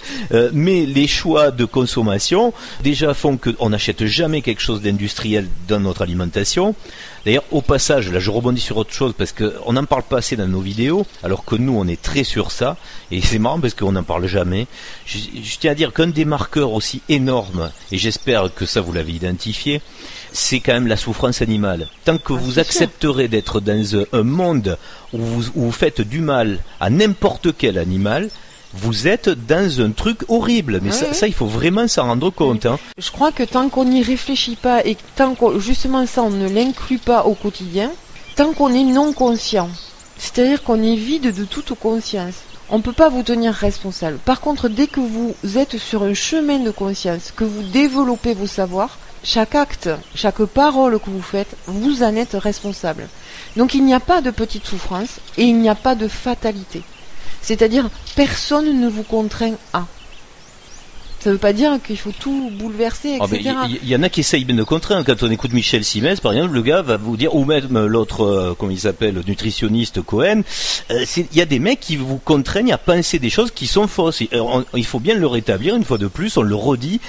mais les choix de consommation déjà font qu'on n'achète jamais quelque chose d'industriel dans notre alimentation. D'ailleurs, au passage, là je rebondis sur autre chose parce qu'on n'en parle pas assez dans nos vidéos, alors que nous on est très sur ça, et c'est marrant parce qu'on n'en parle jamais. Je tiens à dire qu'un des marqueurs aussi énormes, et j'espère que ça vous l'avez identifié, c'est quand même la souffrance animale. Tant que vous accepterez d'être dans un monde où vous faites du mal à n'importe quel animal, vous êtes dans un truc horrible. Mais ça, il faut vraiment s'en rendre compte. Hein. Je crois que tant qu'on n'y réfléchit pas et tant qu'on, justement ça, on ne l'inclut pas au quotidien, tant qu'on est non conscient, c'est-à-dire qu'on est vide de toute conscience, on ne peut pas vous tenir responsable. Par contre, dès que vous êtes sur un chemin de conscience, que vous développez vos savoirs, chaque acte, chaque parole que vous faites, vous en êtes responsable. Donc il n'y a pas de petite souffrance et il n'y a pas de fatalité. C'est-à-dire, personne ne vous contraint à. Ça ne veut pas dire qu'il faut tout bouleverser, etc. Il y en a qui essayent de contraindre. Quand on écoute Michel Simès, par exemple, le gars va vous dire, ou même l'autre, comment il s'appelle, nutritionniste Cohen, il y a des mecs qui vous contraignent à penser des choses qui sont fausses. Il faut bien le rétablir, une fois de plus, on le redit.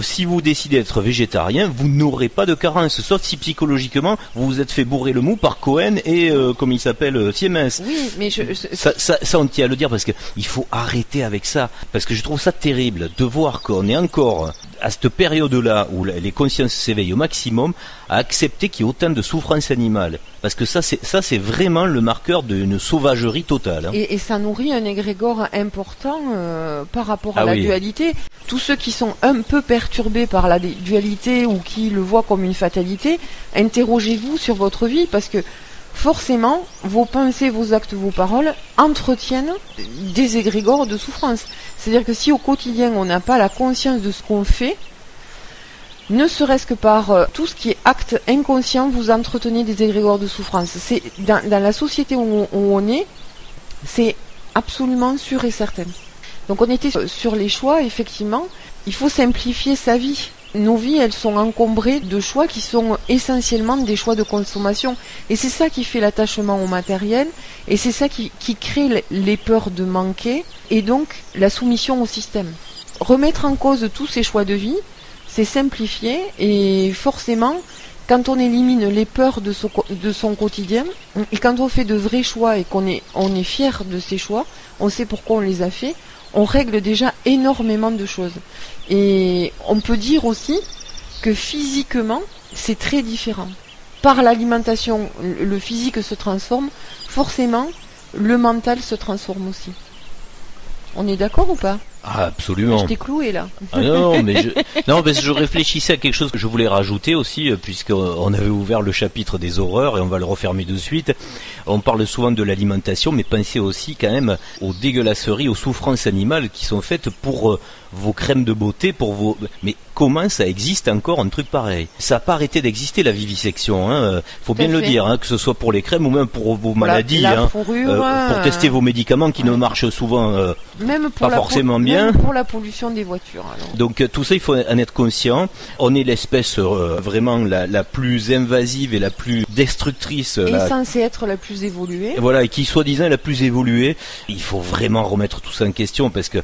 Si vous décidez d'être végétarien, vous n'aurez pas de carence, sauf si psychologiquement, vous vous êtes fait bourrer le mou par Cohen et, comment il s'appelle, Siemens. Oui, mais ça, on tient à le dire parce que il faut arrêter avec ça. Parce que je trouve ça terrible de voir qu'on est encore à cette période-là où les consciences s'éveillent au maximum à accepter qu'il y ait autant de souffrance animale. Parce que ça, c'est vraiment le marqueur d'une sauvagerie totale. Hein. Et ça nourrit un égrégore important par rapport à la dualité. Tous ceux qui sont un peu perturbés par la dualité ou qui le voient comme une fatalité, interrogez-vous sur votre vie parce que forcément, vos pensées, vos actes, vos paroles entretiennent des égrégores de souffrance. C'est-à-dire que si au quotidien on n'a pas la conscience de ce qu'on fait, ne serait-ce que par tout ce qui est acte inconscient, vous entretenez des égrégores de souffrance. C'est dans la société où on est, c'est absolument sûr et certain. Donc on était sur les choix, effectivement, il faut simplifier sa vie. Nos vies, elles sont encombrées de choix qui sont essentiellement des choix de consommation. Et c'est ça qui fait l'attachement au matériel, et c'est ça qui crée les peurs de manquer, et donc la soumission au système. Remettre en cause tous ces choix de vie, c'est simplifier, et forcément, quand on élimine les peurs de son quotidien, et quand on fait de vrais choix et qu'on est fier de ces choix, on sait pourquoi on les a faits, on règle déjà énormément de choses. Et on peut dire aussi que physiquement, c'est très différent. Par l'alimentation, le physique se transforme, forcément, le mental se transforme aussi. On est d'accord ou pas ? Ah, absolument. Je t'ai cloué là. Ah non, mais je réfléchissais à quelque chose que je voulais rajouter aussi, puisqu'on avait ouvert le chapitre des horreurs et on va le refermer de suite. On parle souvent de l'alimentation, mais pensez aussi quand même aux dégueulasseries, aux souffrances animales qui sont faites pour vos crèmes de beauté, pour vos... Mais comment ça existe encore un truc pareil ? Ça n'a pas arrêté d'exister la vivisection, hein. Faut bien le dire, hein, que ce soit pour les crèmes ou même pour vos maladies, la fourrure, pour tester vos médicaments qui ne marchent souvent même pour pas forcément bien. Même pour la pollution des voitures. Alors. Donc tout ça, il faut en être conscient. On est l'espèce vraiment la plus invasive et la plus destructrice. Censée être la plus évoluée. Voilà, et qui soi-disant est la plus évoluée. Il faut vraiment remettre tout ça en question parce que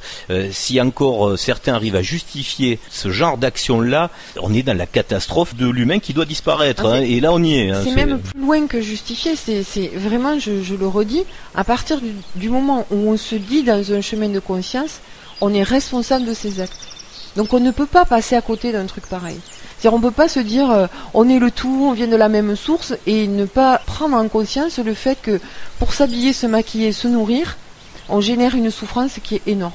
si encore certains arrivent à justifier ce genre d'action-là, on est dans la catastrophe de l'humain qui doit disparaître. Hein, et là, on y est. Hein, c'est même plus loin que justifier. C'est vraiment, je le redis, à partir du moment où on se dit dans un chemin de conscience, on est responsable de ses actes. Donc on ne peut pas passer à côté d'un truc pareil. C'est-à-dire on ne peut pas se dire on est le tout, on vient de la même source et ne pas prendre en conscience le fait que pour s'habiller, se maquiller, se nourrir, on génère une souffrance qui est énorme.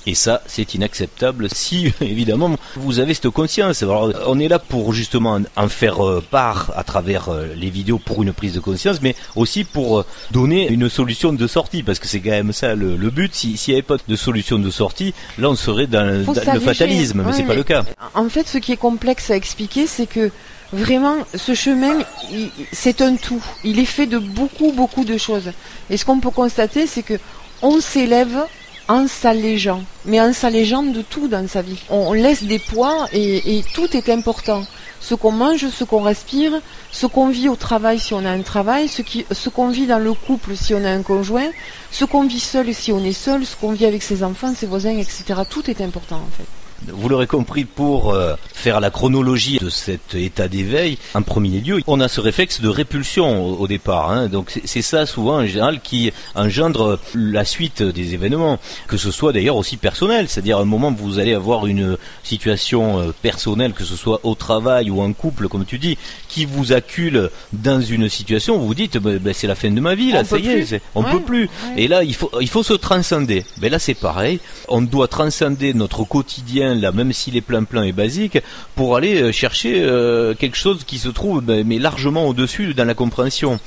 Et ça, c'est inacceptable si, évidemment, vous avez cette conscience. Alors, on est là pour justement en faire part à travers les vidéos pour une prise de conscience, mais aussi pour donner une solution de sortie, parce que c'est quand même ça le but. S'il n'y avait pas de solution de sortie, là, on serait dans le fatalisme, mais c'est pas le cas. En fait, ce qui est complexe à expliquer, c'est que vraiment, ce chemin, c'est un tout. Il est fait de beaucoup de choses. Et ce qu'on peut constater, c'est que on s'élève en s'allégeant, mais en s'allégeant de tout dans sa vie. On laisse des poids et tout est important. Ce qu'on mange, ce qu'on respire, ce qu'on vit au travail si on a un travail, ce qu'on vit dans le couple si on a un conjoint, ce qu'on vit seul si on est seul, ce qu'on vit avec ses enfants, ses voisins, etc. Tout est important en fait. Vous l'aurez compris, pour faire la chronologie de cet état d'éveil, en premier lieu, on a ce réflexe de répulsion au départ. Hein. Donc c'est ça souvent en général qui engendre la suite des événements, que ce soit d'ailleurs aussi personnel, c'est-à-dire à un moment où vous allez avoir une situation personnelle, que ce soit au travail ou en couple, comme tu dis, qui vous accule dans une situation où vous vous dites c'est la fin de ma vie, là, ça y est, on peut plus. Et là il faut se transcender. Ben là c'est pareil, on doit transcender notre quotidien, là, même s'il est plein et basique, pour aller chercher quelque chose qui se trouve mais largement au-dessus dans la compréhension.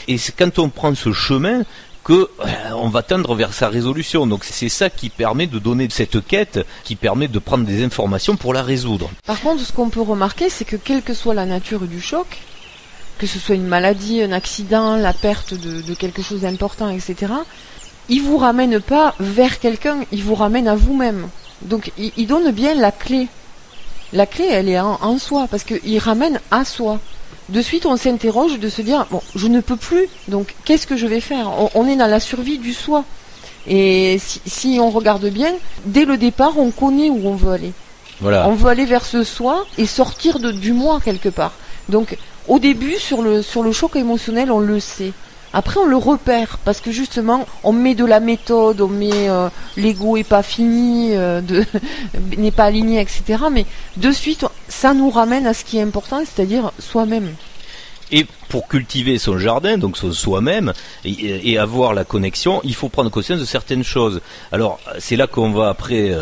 Et c'est quand on prend ce chemin que on va tendre vers sa résolution. Donc c'est ça qui permet de donner cette quête, qui permet de prendre des informations pour la résoudre. Par contre, ce qu'on peut remarquer, c'est que quelle que soit la nature du choc, que ce soit une maladie, un accident, la perte de quelque chose d'important, etc., il vous ramène pas vers quelqu'un, il vous ramène à vous-même. Donc il donne bien la clé. La clé, elle est en soi, parce qu'il ramène à soi. De suite, on s'interroge de se dire, bon, je ne peux plus, donc qu'est-ce que je vais faire ? On est dans la survie du soi. Et si on regarde bien, dès le départ, on connaît où on veut aller. Voilà. On veut aller vers ce soi et sortir du moi quelque part. Donc, au début, sur le choc émotionnel, on le sait. Après, on le repère, parce que justement, on met de la méthode, on met l'ego est pas fini, n'est pas aligné, etc. Mais de suite, ça nous ramène à ce qui est important, c'est-à-dire soi-même. Et pour cultiver son jardin, donc son soi-même, et avoir la connexion, il faut prendre conscience de certaines choses. Alors, c'est là qu'on va après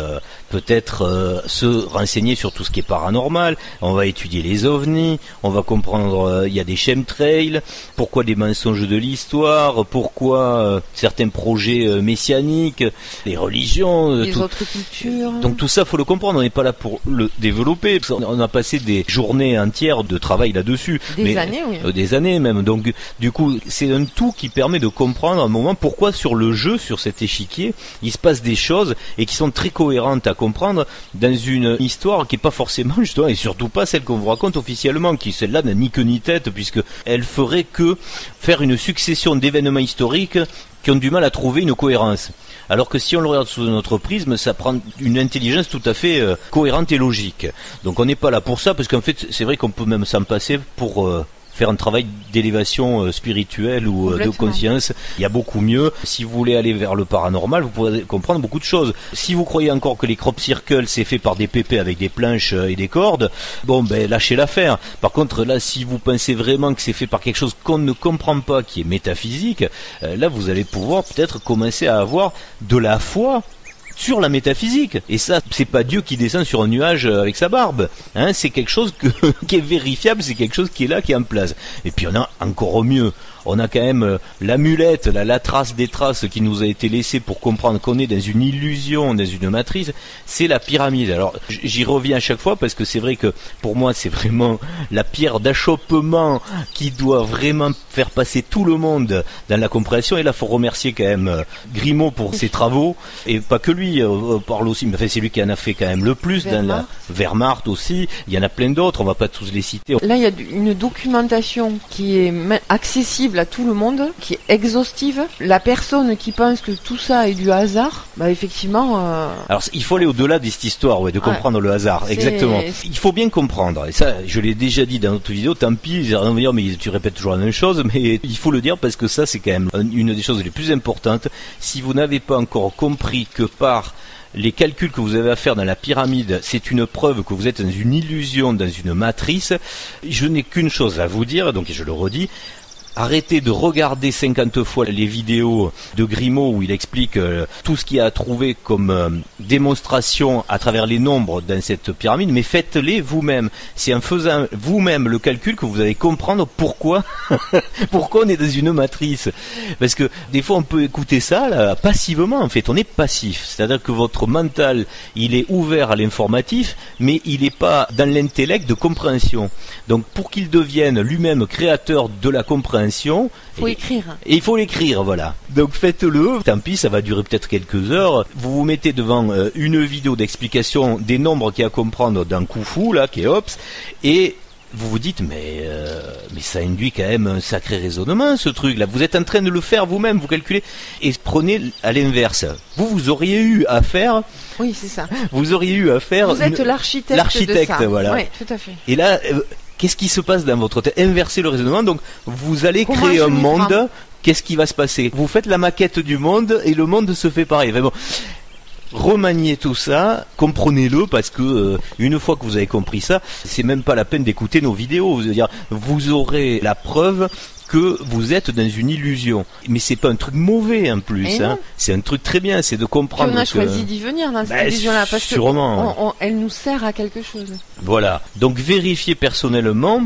peut-être se renseigner sur tout ce qui est paranormal, on va étudier les ovnis, on va comprendre il y a des chemtrails, pourquoi des mensonges de l'histoire, pourquoi certains projets messianiques, les religions, les autres cultures. Donc tout ça, faut le comprendre, on n'est pas là pour le développer, on a passé des journées entières de travail là-dessus. Des années, oui. Des années même. Donc du coup, c'est un tout qui permet de comprendre à un moment pourquoi sur le jeu, sur cet échiquier, il se passe des choses et qui sont très cohérentes à comprendre dans une histoire qui est pas forcément justement, et surtout pas celle qu'on vous raconte officiellement, qui celle-là n'a ni queue ni tête, puisque elle ferait que faire une succession d'événements historiques qui ont du mal à trouver une cohérence. Alors que si on le regarde sous notre prisme, ça prend une intelligence tout à fait cohérente et logique. Donc on n'est pas là pour ça, parce qu'en fait c'est vrai qu'on peut même s'en passer pour faire un travail d'élévation spirituelle ou de conscience. Il y a beaucoup mieux. Si vous voulez aller vers le paranormal, vous pourrez comprendre beaucoup de choses. Si vous croyez encore que les crop circles c'est fait par des pépés avec des planches et des cordes, bon ben lâchez l'affaire. Par contre là, si vous pensez vraiment que c'est fait par quelque chose qu'on ne comprend pas, qui est métaphysique, là vous allez pouvoir peut-être commencer à avoir de la foi sur la métaphysique. Et ça, c'est pas Dieu qui descend sur un nuage avec sa barbe. Hein, c'est quelque chose qui est vérifiable, c'est quelque chose qui est là, qui est en place. Et puis on a encore mieux. On a quand même l'amulette, la trace des traces qui nous a été laissée pour comprendre qu'on est dans une illusion, dans une matrice, c'est la pyramide. Alors j'y reviens à chaque fois parce que c'est vrai que pour moi c'est vraiment la pierre d'achoppement qui doit vraiment faire passer tout le monde dans la compréhension. Et là faut remercier quand même Grimaud pour ses travaux, et pas que lui, parle aussi, mais enfin, c'est lui qui en a fait quand même le plus. Wehrmacht aussi, il y en a plein d'autres, on va pas tous les citer. Là il y a une documentation qui est accessible à tout le monde, qui est exhaustive. La personne qui pense que tout ça est du hasard, bah effectivement... Alors il faut aller au-delà de cette histoire, de comprendre le hasard, exactement. Il faut bien comprendre, et ça je l'ai déjà dit dans notre vidéo, tant pis, ils vont me dire mais tu répètes toujours la même chose, mais il faut le dire parce que ça c'est quand même une des choses les plus importantes. Si vous n'avez pas encore compris que par les calculs que vous avez à faire dans la pyramide, c'est une preuve que vous êtes dans une illusion, dans une matrice, je n'ai qu'une chose à vous dire, donc je le redis, arrêtez de regarder 50 fois les vidéos de Grimaud où il explique tout ce qu'il a trouvé comme démonstration à travers les nombres dans cette pyramide, mais faites-les vous-même. C'est en faisant vous-même le calcul que vous allez comprendre pourquoi pourquoi on est dans une matrice. Parce que des fois on peut écouter ça là, passivement, en fait, on est passif. C'est-à-dire que votre mental, il est ouvert à l'informatif, mais il n'est pas dans l'intellect de compréhension. Donc pour qu'il devienne lui-même créateur de la compréhension, faut écrire. Et il faut l'écrire, voilà. Donc faites-le, tant pis, ça va durer peut-être quelques heures. Vous vous mettez devant une vidéo d'explication des nombres qu'il y a à comprendre d'un coup fou, là, qui est Hobbes, et vous vous dites, mais ça induit quand même un sacré raisonnement, ce truc-là. Vous êtes en train de le faire vous-même, vous calculez, et prenez à l'inverse. Vous auriez eu à faire... Oui, c'est ça. Vous auriez eu à faire... Vous êtes l'architecte de ça. Voilà. Oui, tout à fait. Et là... qu'est-ce qui se passe dans votre tête? Inversez le raisonnement, donc vous allez créer un monde, qu'est-ce qui va se passer? Vous faites la maquette du monde et le monde se fait pareil. Enfin bon, remaniez tout ça, comprenez-le, parce que une fois que vous avez compris ça, c'est même pas la peine d'écouter nos vidéos. Vous aurez la preuve que vous êtes dans une illusion. Mais c'est pas un truc mauvais en plus, hein. C'est un truc très bien, c'est de comprendre. Puis on a choisi d'y venir dans cette illusion-là, parce que elle nous sert à quelque chose. Voilà. Donc vérifiez personnellement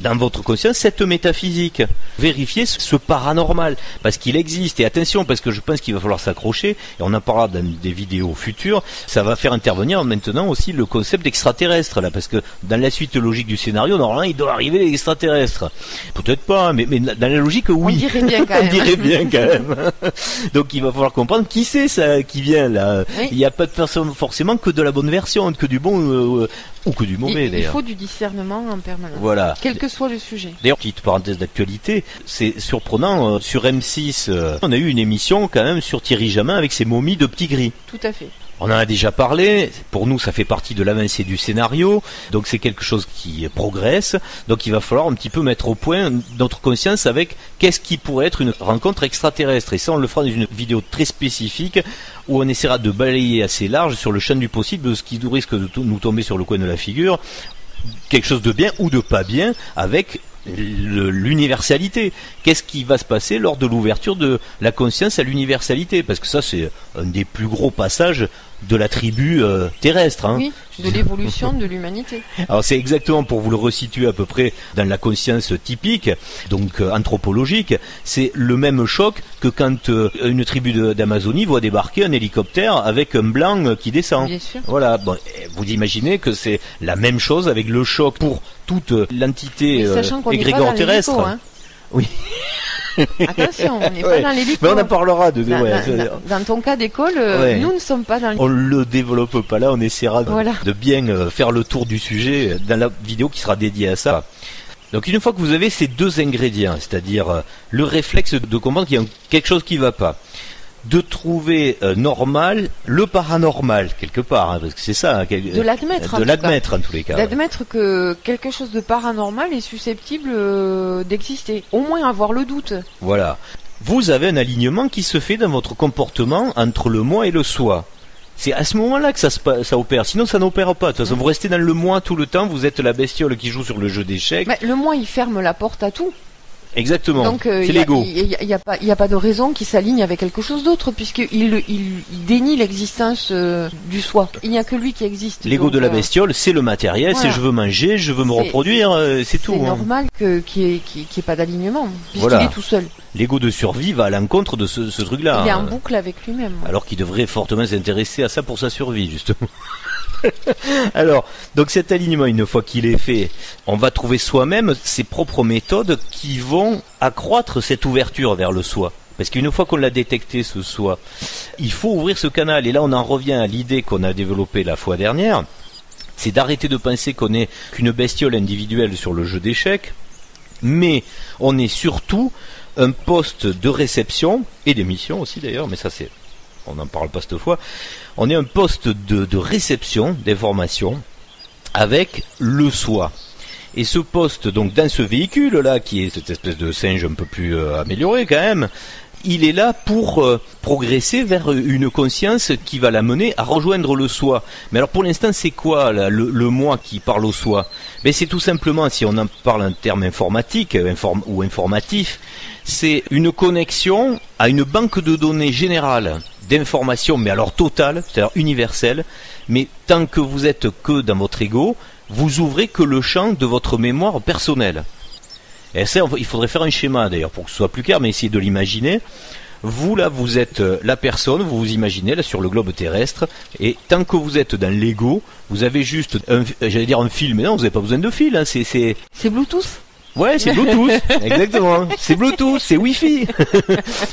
dans votre conscience cette métaphysique. Vérifiez ce paranormal, parce qu'il existe. Et attention, parce que je pense qu'il va falloir s'accrocher, et on en parlera dans des vidéos futures, ça va faire intervenir maintenant aussi le concept d'extraterrestre, là, parce que dans la suite logique du scénario, normalement, il doit arriver les extraterrestres. Peut-être pas, mais dans la logique, oui. On dirait bien quand même. On dirait bien quand même. Donc il va falloir comprendre qui c'est ça qui vient là. Oui. Il n'y a pas de personne forcément que de la bonne version, que du bon ou que du mauvais d'ailleurs. Il faut du discernement en permanence. Voilà. Quel que soit le sujet. D'ailleurs, petite parenthèse d'actualité, c'est surprenant, sur M6, on a eu une émission quand même sur Thierry Jamin avec ses momies de petits gris. Tout à fait. On en a déjà parlé, pour nous ça fait partie de l'avancée du scénario, donc c'est quelque chose qui progresse, donc il va falloir un petit peu mettre au point notre conscience avec qu'est-ce qui pourrait être une rencontre extraterrestre, et ça on le fera dans une vidéo très spécifique où on essaiera de balayer assez large sur le champ du possible de ce qui risque de nous tomber sur le coin de la figure, quelque chose de bien ou de pas bien avec l'universalité. Qu'est-ce qui va se passer lors de l'ouverture de la conscience à l'universalité? Parce que ça c'est un des plus gros passages de la tribu terrestre. Hein. Oui, de l'évolution de l'humanité. Alors c'est exactement, pour vous le resituer à peu près dans la conscience typique, donc anthropologique, c'est le même choc que quand une tribu d'Amazonie voit débarquer un hélicoptère avec un blanc qui descend. Bien sûr. Voilà, bon, vous imaginez que c'est la même chose avec le choc pour toute l'entité égrégore terrestre. Hein. Oui. Attention, on n'est pas dans l'hélico. Mais on en parlera dans ton cas d'école, nous ne sommes pas dans l'hélico. On le développe pas là, on essaiera de bien faire le tour du sujet dans la vidéo qui sera dédiée à ça. Donc une fois que vous avez ces deux ingrédients, c'est-à-dire le réflexe de comprendre qu'il y a quelque chose qui ne va pas, de trouver normal le paranormal quelque part, hein, parce que c'est ça, de l'admettre en tous les cas, d'admettre que quelque chose de paranormal est susceptible d'exister, au moins avoir le doute. Voilà, vous avez un alignement qui se fait dans votre comportement entre le moi et le soi. C'est à ce moment-là que ça opère, sinon ça n'opère pas. De toute façon, vous restez dans le moi tout le temps, vous êtes la bestiole qui joue sur le jeu d'échecs. Mais le moi, il ferme la porte à tout. Exactement. Donc c'est l'ego. Il n'y a pas de raison qu'il s'aligne avec quelque chose d'autre, puisqu'il dénie l'existence du soi. Il n'y a que lui qui existe. L'ego de la bestiole, c'est le matériel, voilà. C'est je veux manger, je veux me reproduire, c'est tout. C'est normal qu'il n'y ait pas d'alignement, puisqu'il est tout seul. L'ego de survie va à l'encontre de ce truc-là. Il est en boucle avec lui-même. Alors qu'il devrait fortement s'intéresser à ça pour sa survie, justement. Alors, donc cet alignement, une fois qu'il est fait, on va trouver soi-même ses propres méthodes qui vont accroître cette ouverture vers le soi. Parce qu'une fois qu'on l'a détecté, ce soi, il faut ouvrir ce canal. Et là, on en revient à l'idée qu'on a développée la fois dernière, c'est d'arrêter de penser qu'on n'est qu'une bestiole individuelle sur le jeu d'échecs, mais on est surtout un poste de réception, et d'émission aussi d'ailleurs, mais ça c'est... on n'en parle pas cette fois, on est un poste de réception d'informations avec le soi. Et ce poste, donc dans ce véhicule-là, qui est cette espèce de singe un peu plus amélioré quand même, il est là pour progresser vers une conscience qui va l'amener à rejoindre le soi. Mais alors pour l'instant, c'est quoi là, le moi qui parle au soi? Ben, c'est tout simplement, si on en parle en termes informatiques ou informatifs, c'est une connexion à une banque de données générale d'informations, mais alors totale, c'est-à-dire universelle. Mais tant que vous êtes que dans votre ego, vous ouvrez que le champ de votre mémoire personnelle. Et ça, il faudrait faire un schéma d'ailleurs pour que ce soit plus clair, mais essayez de l'imaginer. Vous là, vous êtes la personne, vous vous imaginez là sur le globe terrestre, et tant que vous êtes dans l'ego, vous avez juste un fil, mais non, vous n'avez pas besoin de fil, hein, c'est Bluetooth. Ouais, c'est Bluetooth, exactement. C'est Bluetooth, c'est Wi-Fi.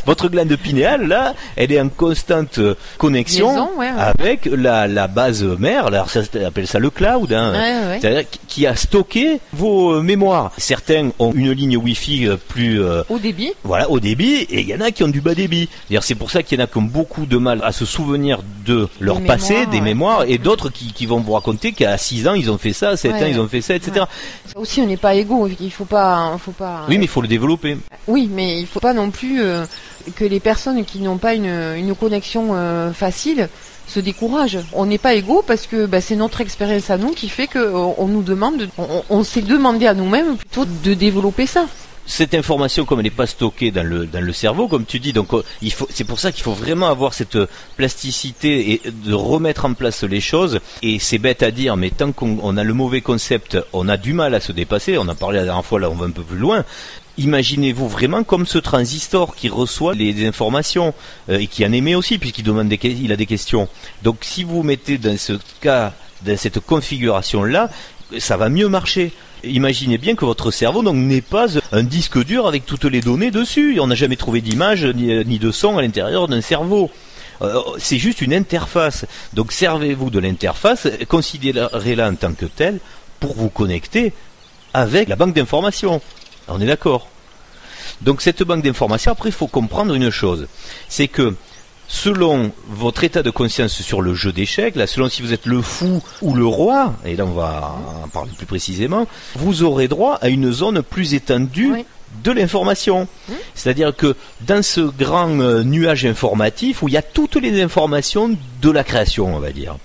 Votre glande pinéale, là, elle est en constante connexion liaison, ouais. Avec la base mère. Alors, ça appelle ça le cloud, hein. Ouais. C'est-à-dire qui a stocké vos mémoires. Certains ont une ligne Wi-Fi plus au débit. Voilà, au débit, et il y en a qui ont du bas débit. C'est pour ça qu'il y en a qui ont beaucoup de mal à se souvenir de leur passé, des mémoires, et d'autres qui vont vous raconter qu'à 6 ans ils ont fait ça, à 7 ans ils ont fait ça, etc. Ouais. Ça aussi, on n'est pas égaux. Il faut pas. Oui, mais il faut le développer. Oui, mais il faut pas non plus que les personnes qui n'ont pas une connexion facile se découragent. On n'est pas égaux parce que c'est notre expérience à nous qui fait que on nous demande, on s'est demandé à nous-mêmes plutôt de développer ça. Cette information, comme elle n'est pas stockée dans le cerveau, comme tu dis, donc c'est pour ça qu'il faut vraiment avoir cette plasticité et de remettre en place les choses. Et c'est bête à dire, mais tant qu'on a le mauvais concept, on a du mal à se dépasser. On en parlait la dernière fois, là on va un peu plus loin. Imaginez-vous vraiment comme ce transistor qui reçoit les informations et qui en émet aussi, puisqu'il il a des questions. Donc si vous mettez dans ce cas, dans cette configuration-là, ça va mieux marcher. Imaginez bien que votre cerveau donc n'est pas un disque dur avec toutes les données dessus. On n'a jamais trouvé d'image ni de son à l'intérieur d'un cerveau. C'est juste une interface. Donc servez-vous de l'interface, considérez-la en tant que telle pour vous connecter avec la banque d'informations. On est d'accord. Donc cette banque d'informations, après il faut comprendre une chose, c'est que selon votre état de conscience sur le jeu d'échecs, là, selon si vous êtes le fou ou le roi, et là on va en parler plus précisément, vous aurez droit à une zone plus étendue de l'information. C'est-à-dire que dans ce grand nuage informatif où il y a toutes les informations de la création, on va dire,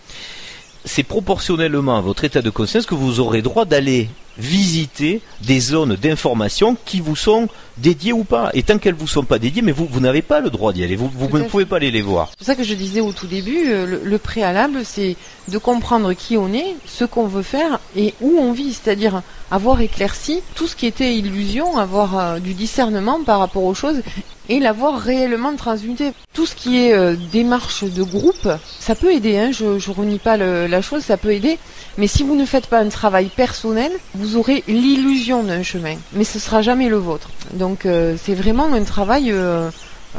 c'est proportionnellement à votre état de conscience que vous aurez droit d'aller visiter des zones d'information qui vous sont dédiées ou pas. Et tant qu'elles vous sont pas dédiées, mais vous n'avez pas le droit d'y aller. Vous ne pouvez pas aller les voir. C'est pour ça que je disais au tout début, le préalable, c'est de comprendre qui on est, ce qu'on veut faire et où on vit. C'est-à-dire avoir éclairci tout ce qui était illusion, avoir du discernement par rapport aux choses et l'avoir réellement transmuté. Tout ce qui est démarche de groupe, ça peut aider, hein, je renie pas la chose, ça peut aider. Mais si vous ne faites pas un travail personnel, vous aurez l'illusion d'un chemin, mais ce sera jamais le vôtre. Donc c'est vraiment un travail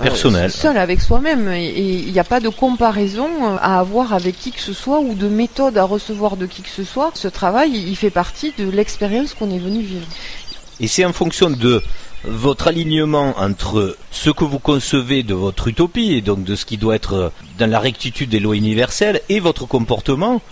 personnel, seul avec soi-même, et il n'y a pas de comparaison à avoir avec qui que ce soit ou de méthode à recevoir de qui que ce soit. Ce travail, il fait partie de l'expérience qu'on est venu vivre. Et c'est en fonction de votre alignement entre ce que vous concevez de votre utopie, et donc de ce qui doit être dans la rectitude des lois universelles, et votre comportement.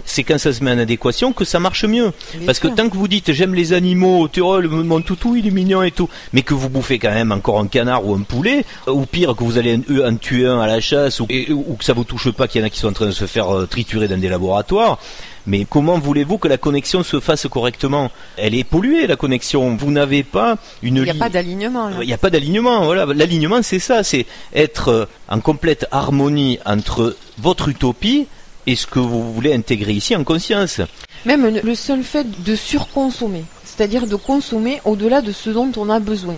C'est quand ça se met en adéquation que ça marche mieux. Parce que tant que vous dites j'aime les animaux, mon toutou il est mignon et tout, mais que vous bouffez quand même encore un canard ou un poulet, ou pire que vous allez en tuer un à la chasse, ou que ça vous touche pas, qu'il y en a qui sont en train de se faire triturer dans des laboratoires, mais comment voulez-vous que la connexion se fasse correctement? Elle est polluée, la connexion. Vous n'avez pas une... Il n'y a pas d'alignement. Il n'y a pas d'alignement, voilà. L'alignement, c'est ça, c'est être en complète harmonie entre votre utopie et ce que vous voulez intégrer ici en conscience. Même le seul fait de surconsommer, c'est-à-dire de consommer au-delà de ce dont on a besoin.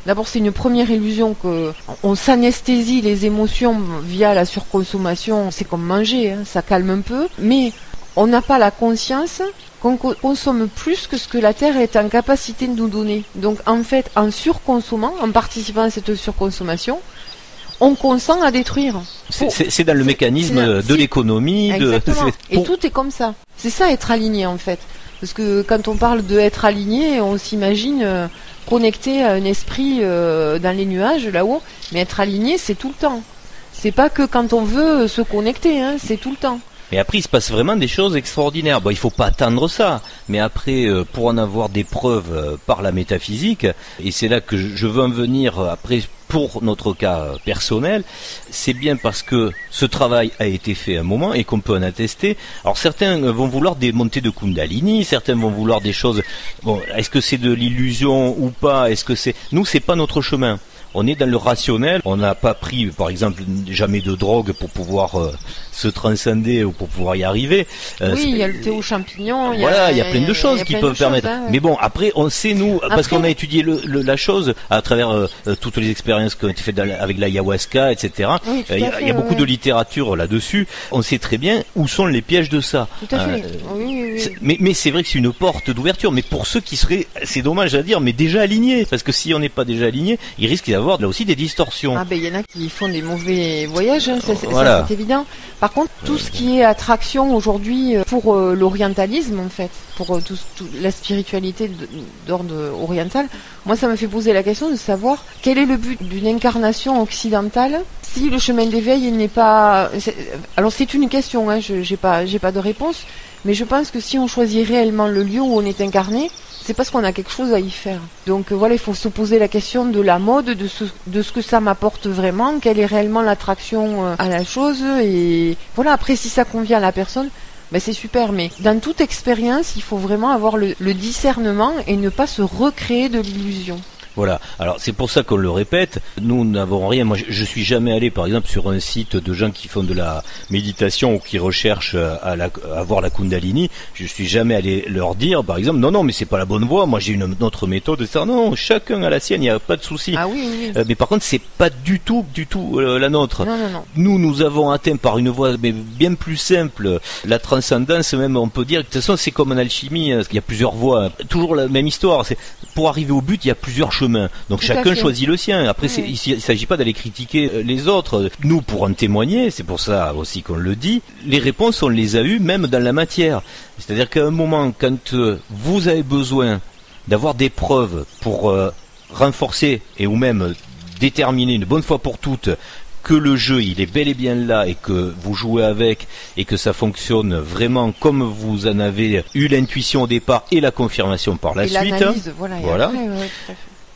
D'abord, c'est une première illusion que on s'anesthésie les émotions via la surconsommation. C'est comme manger, hein, ça calme un peu. Mais on n'a pas la conscience qu'on consomme plus que ce que la Terre est en capacité de nous donner. Donc, en fait, en surconsommant, en participant à cette surconsommation, on consent à détruire. C'est dans le mécanisme de l'économie. Et tout est comme ça. C'est ça, être aligné, en fait. Parce que quand on parle de être aligné, on s'imagine connecté à un esprit dans les nuages, là-haut. Mais être aligné, c'est tout le temps. C'est pas que quand on veut se connecter, hein, c'est tout le temps. Mais après, il se passe vraiment des choses extraordinaires. Bon, il faut pas attendre ça. Mais après, pour en avoir des preuves par la métaphysique, et c'est là que je veux en venir après pour notre cas personnel, c'est bien parce que ce travail a été fait à un moment et qu'on peut en attester. Alors certains vont vouloir des montées de Kundalini, certains vont vouloir des choses. Bon, est-ce que c'est de l'illusion ou pas? Est-ce que c'est nous, c'est pas notre chemin. On est dans le rationnel. On n'a pas pris, par exemple, jamais de drogue pour pouvoir se transcender ou pour pouvoir y arriver. Oui, il y a le thé aux champignons. Il y a plein de choses qui peuvent permettre. Hein, ouais. Mais bon, après, on sait, nous, parce qu'on a étudié la chose à travers toutes les expériences qui ont été faites avec l'ayahuasca, etc. Oui, il y a beaucoup de littérature là-dessus. On sait très bien où sont les pièges de ça. Tout à fait. Oui. Mais c'est vrai que c'est une porte d'ouverture. Mais pour ceux qui seraient, c'est dommage à dire, mais déjà alignés. Parce que si on n'est pas déjà aligné, il risque d'y avoir là aussi des distorsions. Ah ben il y en a qui font des mauvais voyages, hein, ça c'est évident. Par contre, tout ce qui est attraction aujourd'hui pour l'orientalisme en fait, pour la spiritualité d'ordre oriental, moi ça me fait poser la question de savoir quel est le but d'une incarnation occidentale si le chemin d'éveil n'est pas... Alors c'est une question, hein, j'ai pas de réponse, mais je pense que si on choisit réellement le lieu où on est incarné, c'est parce qu'on a quelque chose à y faire. Donc voilà, il faut se poser la question de la mode, de ce que ça m'apporte vraiment, quelle est réellement l'attraction à la chose, et voilà, après si ça convient à la personne, ben c'est super, mais dans toute expérience, il faut vraiment avoir le discernement et ne pas se recréer de l'illusion. Voilà. Alors c'est pour ça qu'on le répète. Nous n'avons rien. Moi, je suis jamais allé, par exemple, sur un site de gens qui font de la méditation ou qui recherchent à avoir la Kundalini. Je suis jamais allé leur dire, par exemple, non, mais c'est pas la bonne voie. Moi, j'ai une autre méthode. Ça, non, chacun a la sienne. Il n'y a pas de souci. Ah oui. Mais par contre, c'est pas du tout la nôtre. Non. Nous avons atteint par une voie mais bien plus simple la transcendance. Même, on peut dire. De toute façon, c'est comme en alchimie. Il y a plusieurs voies. Toujours la même histoire. C'est pour arriver au but, il y a plusieurs chemins. Donc chacun choisit le sien. Après, il ne s'agit pas d'aller critiquer les autres. Nous, pour en témoigner, c'est pour ça aussi qu'on le dit, les réponses, on les a eues même dans la matière. C'est-à-dire qu'à un moment, quand vous avez besoin d'avoir des preuves pour renforcer et ou même déterminer une bonne fois pour toutes que le jeu il est bel et bien là et que vous jouez avec et que ça fonctionne vraiment comme vous en avez eu l'intuition au départ et la confirmation par la suite. Voilà. Après,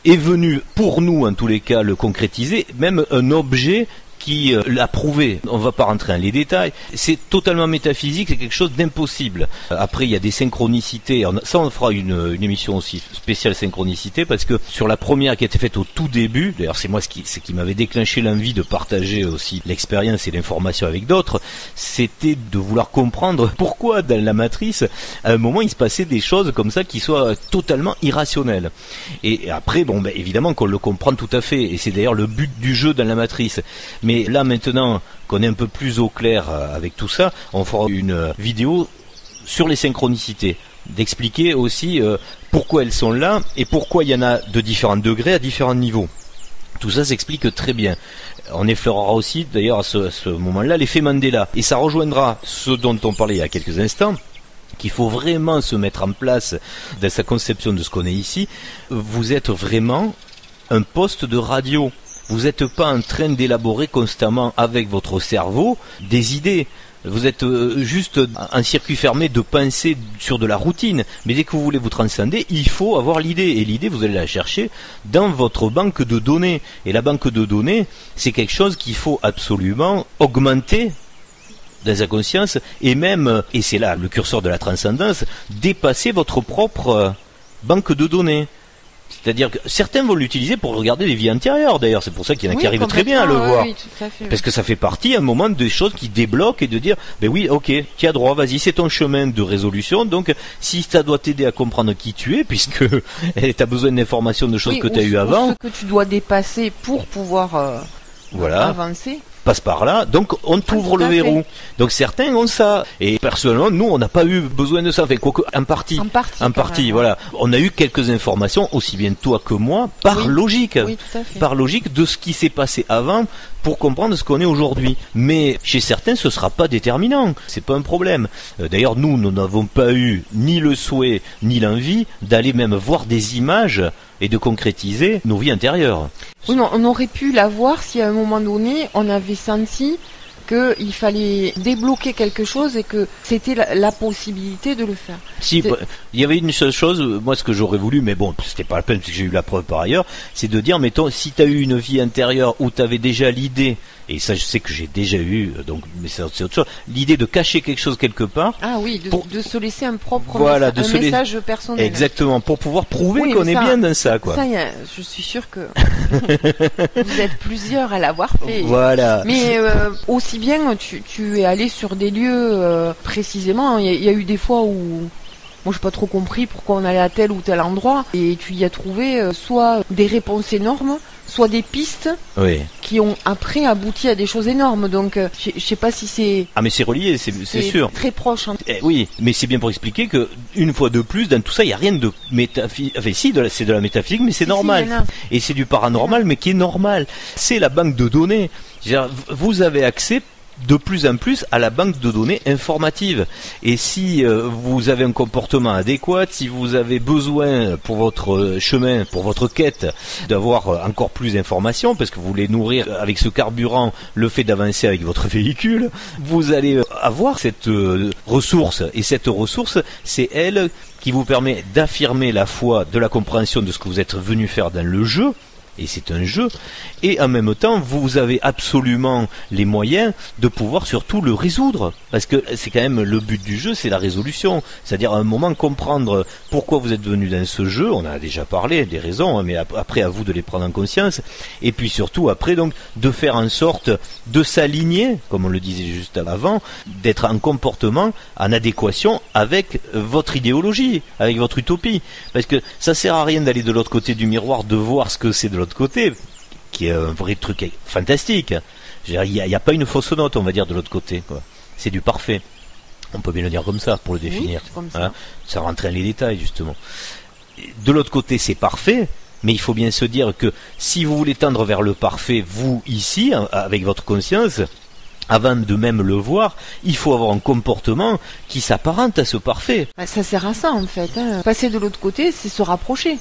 est venu pour nous en tous les cas le concrétiser, même un objet qui l'a prouvé. On ne va pas rentrer dans les détails. C'est totalement métaphysique, c'est quelque chose d'impossible. Après, il y a des synchronicités. Ça, on fera une émission aussi spéciale synchronicité, parce que sur la première qui a été faite au tout début, d'ailleurs c'est moi ce qui m'avait déclenché l'envie de partager aussi l'expérience et l'information avec d'autres, c'était de vouloir comprendre pourquoi dans la matrice, à un moment, il se passait des choses comme ça qui soient totalement irrationnelles. Et après, évidemment qu'on le comprend tout à fait, et c'est d'ailleurs le but du jeu dans la matrice. Mais là maintenant qu'on est un peu plus au clair avec tout ça, on fera une vidéo sur les synchronicités, d'expliquer aussi pourquoi elles sont là et pourquoi il y en a de différents degrés à différents niveaux. Tout ça s'explique très bien. On effleurera aussi d'ailleurs à ce moment-là l'effet Mandela, et ça rejoindra ce dont on parlait il y a quelques instants, qu'il faut vraiment se mettre en place dans sa conception de ce qu'on est ici. Vous êtes vraiment un poste de radio. Vous n'êtes pas en train d'élaborer constamment avec votre cerveau des idées. Vous êtes juste un circuit fermé de pensée sur de la routine. Mais dès que vous voulez vous transcender, il faut avoir l'idée. Et l'idée, vous allez la chercher dans votre banque de données. Et la banque de données, c'est quelque chose qu'il faut absolument augmenter dans sa conscience. Et même, et c'est là le curseur de la transcendance, dépasser votre propre banque de données. C'est-à-dire que certains vont l'utiliser pour regarder les vies antérieures, d'ailleurs. C'est pour ça qu'il y en a qui arrivent très bien à le voir. Oui, tout à fait. Parce que ça fait partie, à un moment, des choses qui débloquent et de dire, oui, ok, tu as droit, vas-y, c'est ton chemin de résolution. Donc, si ça doit t'aider à comprendre qui tu es, puisque tu as besoin d'informations, de choses que tu as eues avant. Ce que tu dois dépasser pour pouvoir avancer. Passe par là, donc on t'ouvre le verrou. Donc certains ont ça, et personnellement nous on n'a pas eu besoin de ça, enfin quoique en partie, voilà. On a eu quelques informations, aussi bien toi que moi, par logique, tout à fait. Par logique de ce qui s'est passé avant pour comprendre ce qu'on est aujourd'hui. Mais chez certains ce sera pas déterminant, c'est pas un problème. D'ailleurs nous n'avons pas eu ni le souhait ni l'envie d'aller même voir des images et de concrétiser nos vies intérieures. Oui, non, on aurait pu la voir si à un moment donné on avait senti qu'il fallait débloquer quelque chose et que c'était la possibilité de le faire. Si, il y avait une seule chose, moi ce que j'aurais voulu, mais bon, c'était pas la peine parce que j'ai eu la preuve par ailleurs, c'est de dire, mettons, si tu as eu une vie intérieure où tu avais déjà l'idée, et ça je sais que j'ai déjà eu, donc mais c'est autre chose, l'idée de cacher quelque chose quelque part. Ah oui, de se laisser un propre message personnel. Exactement, pour pouvoir prouver qu'on est bien dans ça, quoi. Ça, je suis sûre que vous êtes plusieurs à l'avoir fait. Voilà. Mais aussi bien, tu es allé sur des lieux précisément. Il y a eu des fois où moi j'ai pas trop compris pourquoi on allait à tel ou tel endroit, et tu y as trouvé soit des réponses énormes, soit des pistes qui ont après abouti à des choses énormes. Donc je sais pas si c'est... Ah mais c'est relié, c'est sûr. Très proche. Hein. Oui, mais c'est bien pour expliquer que une fois de plus, dans tout ça, il n'y a rien de métaphysique. Enfin si, c'est de la métaphysique, mais c'est normal. Et c'est du paranormal, mais qui est normal. C'est la banque de données. Vous avez accès de plus en plus à la banque de données informative. Et si vous avez un comportement adéquat, si vous avez besoin pour votre chemin, pour votre quête, d'avoir encore plus d'informations, parce que vous voulez nourrir avec ce carburant le fait d'avancer avec votre véhicule, vous allez avoir cette ressource. Et cette ressource, c'est elle qui vous permet d'affirmer la foi de la compréhension de ce que vous êtes venu faire dans le jeu. Et c'est un jeu, et en même temps vous avez absolument les moyens de pouvoir surtout le résoudre, parce que c'est quand même le but du jeu, c'est la résolution, c'est-à-dire à un moment comprendre pourquoi vous êtes venu dans ce jeu. On a déjà parlé des raisons, mais après à vous de les prendre en conscience, et puis surtout après donc de faire en sorte de s'aligner, comme on le disait juste avant, d'être en comportement en adéquation avec votre idéologie, avec votre utopie, parce que ça sert à rien d'aller de l'autre côté du miroir, de voir ce que c'est de l'autre côté, qui est un vrai truc fantastique. Il n'y a pas une fausse note, on va dire, de l'autre côté, quoi. C'est du parfait. On peut bien le dire comme ça, pour le définir. Oui, comme ça. Ça rentre dans les détails, justement. De l'autre côté, c'est parfait, mais il faut bien se dire que si vous voulez tendre vers le parfait, vous, ici, avec votre conscience, avant de même le voir, il faut avoir un comportement qui s'apparente à ce parfait. Ça sert à ça, en fait. Passer de l'autre côté, c'est se rapprocher.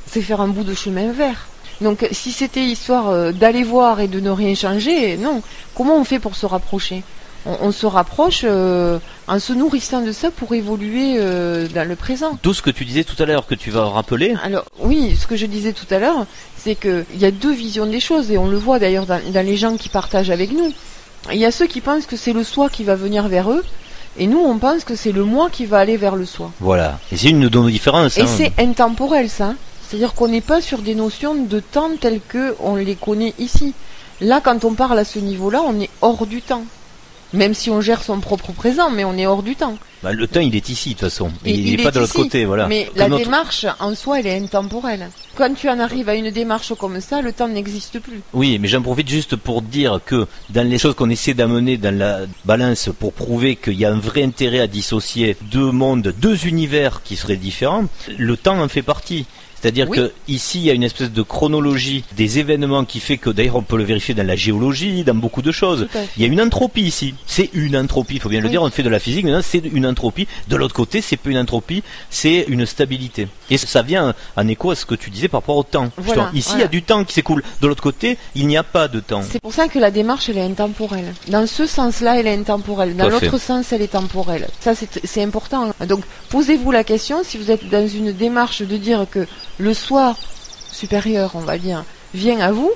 C'est faire un bout de chemin vert. Donc si c'était histoire d'aller voir et de ne rien changer, non. Comment on fait pour se rapprocher ? On se rapproche en se nourrissant de ça pour évoluer dans le présent. Tout ce que tu disais tout à l'heure, que tu vas rappeler. Alors oui, ce que je disais tout à l'heure, c'est qu'il y a deux visions des choses, et on le voit d'ailleurs dans les gens qui partagent avec nous. Il y a ceux qui pensent que c'est le soi qui va venir vers eux, et nous on pense que c'est le moi qui va aller vers le soi. Voilà, et c'est une de nos différences. Et c'est intemporel, ça. C'est-à-dire qu'on n'est pas sur des notions de temps telles qu'on les connaît ici. Là, quand on parle à ce niveau-là, on est hors du temps. Même si on gère son propre présent, mais on est hors du temps. Bah, le temps, il est ici, de toute façon. Il n'est pas de l'autre côté, voilà. Mais la démarche, en soi, elle est intemporelle. Quand tu en arrives à une démarche comme ça, le temps n'existe plus. Oui, mais j'en profite juste pour dire que dans les choses qu'on essaie d'amener dans la balance pour prouver qu'il y a un vrai intérêt à dissocier deux mondes, deux univers qui seraient différents, le temps en fait partie. C'est-à-dire que ici il y a une espèce de chronologie des événements qui fait que, d'ailleurs on peut le vérifier dans la géologie, dans beaucoup de choses. Il y a une entropie ici. C'est une entropie, il faut bien le dire, on fait de la physique, maintenant c'est une entropie. De l'autre côté, c'est pas une entropie, c'est une stabilité. Et ça vient en écho à ce que tu disais par rapport au temps. Voilà, ici il y a du temps qui s'écoule. De l'autre côté, il n'y a pas de temps. C'est pour ça que la démarche elle est intemporelle. Dans ce sens-là, elle est intemporelle. Dans l'autre sens, elle est temporelle. Ça c'est important. Donc posez-vous la question, si vous êtes dans une démarche de dire que le soi supérieur, on va dire, vient à vous,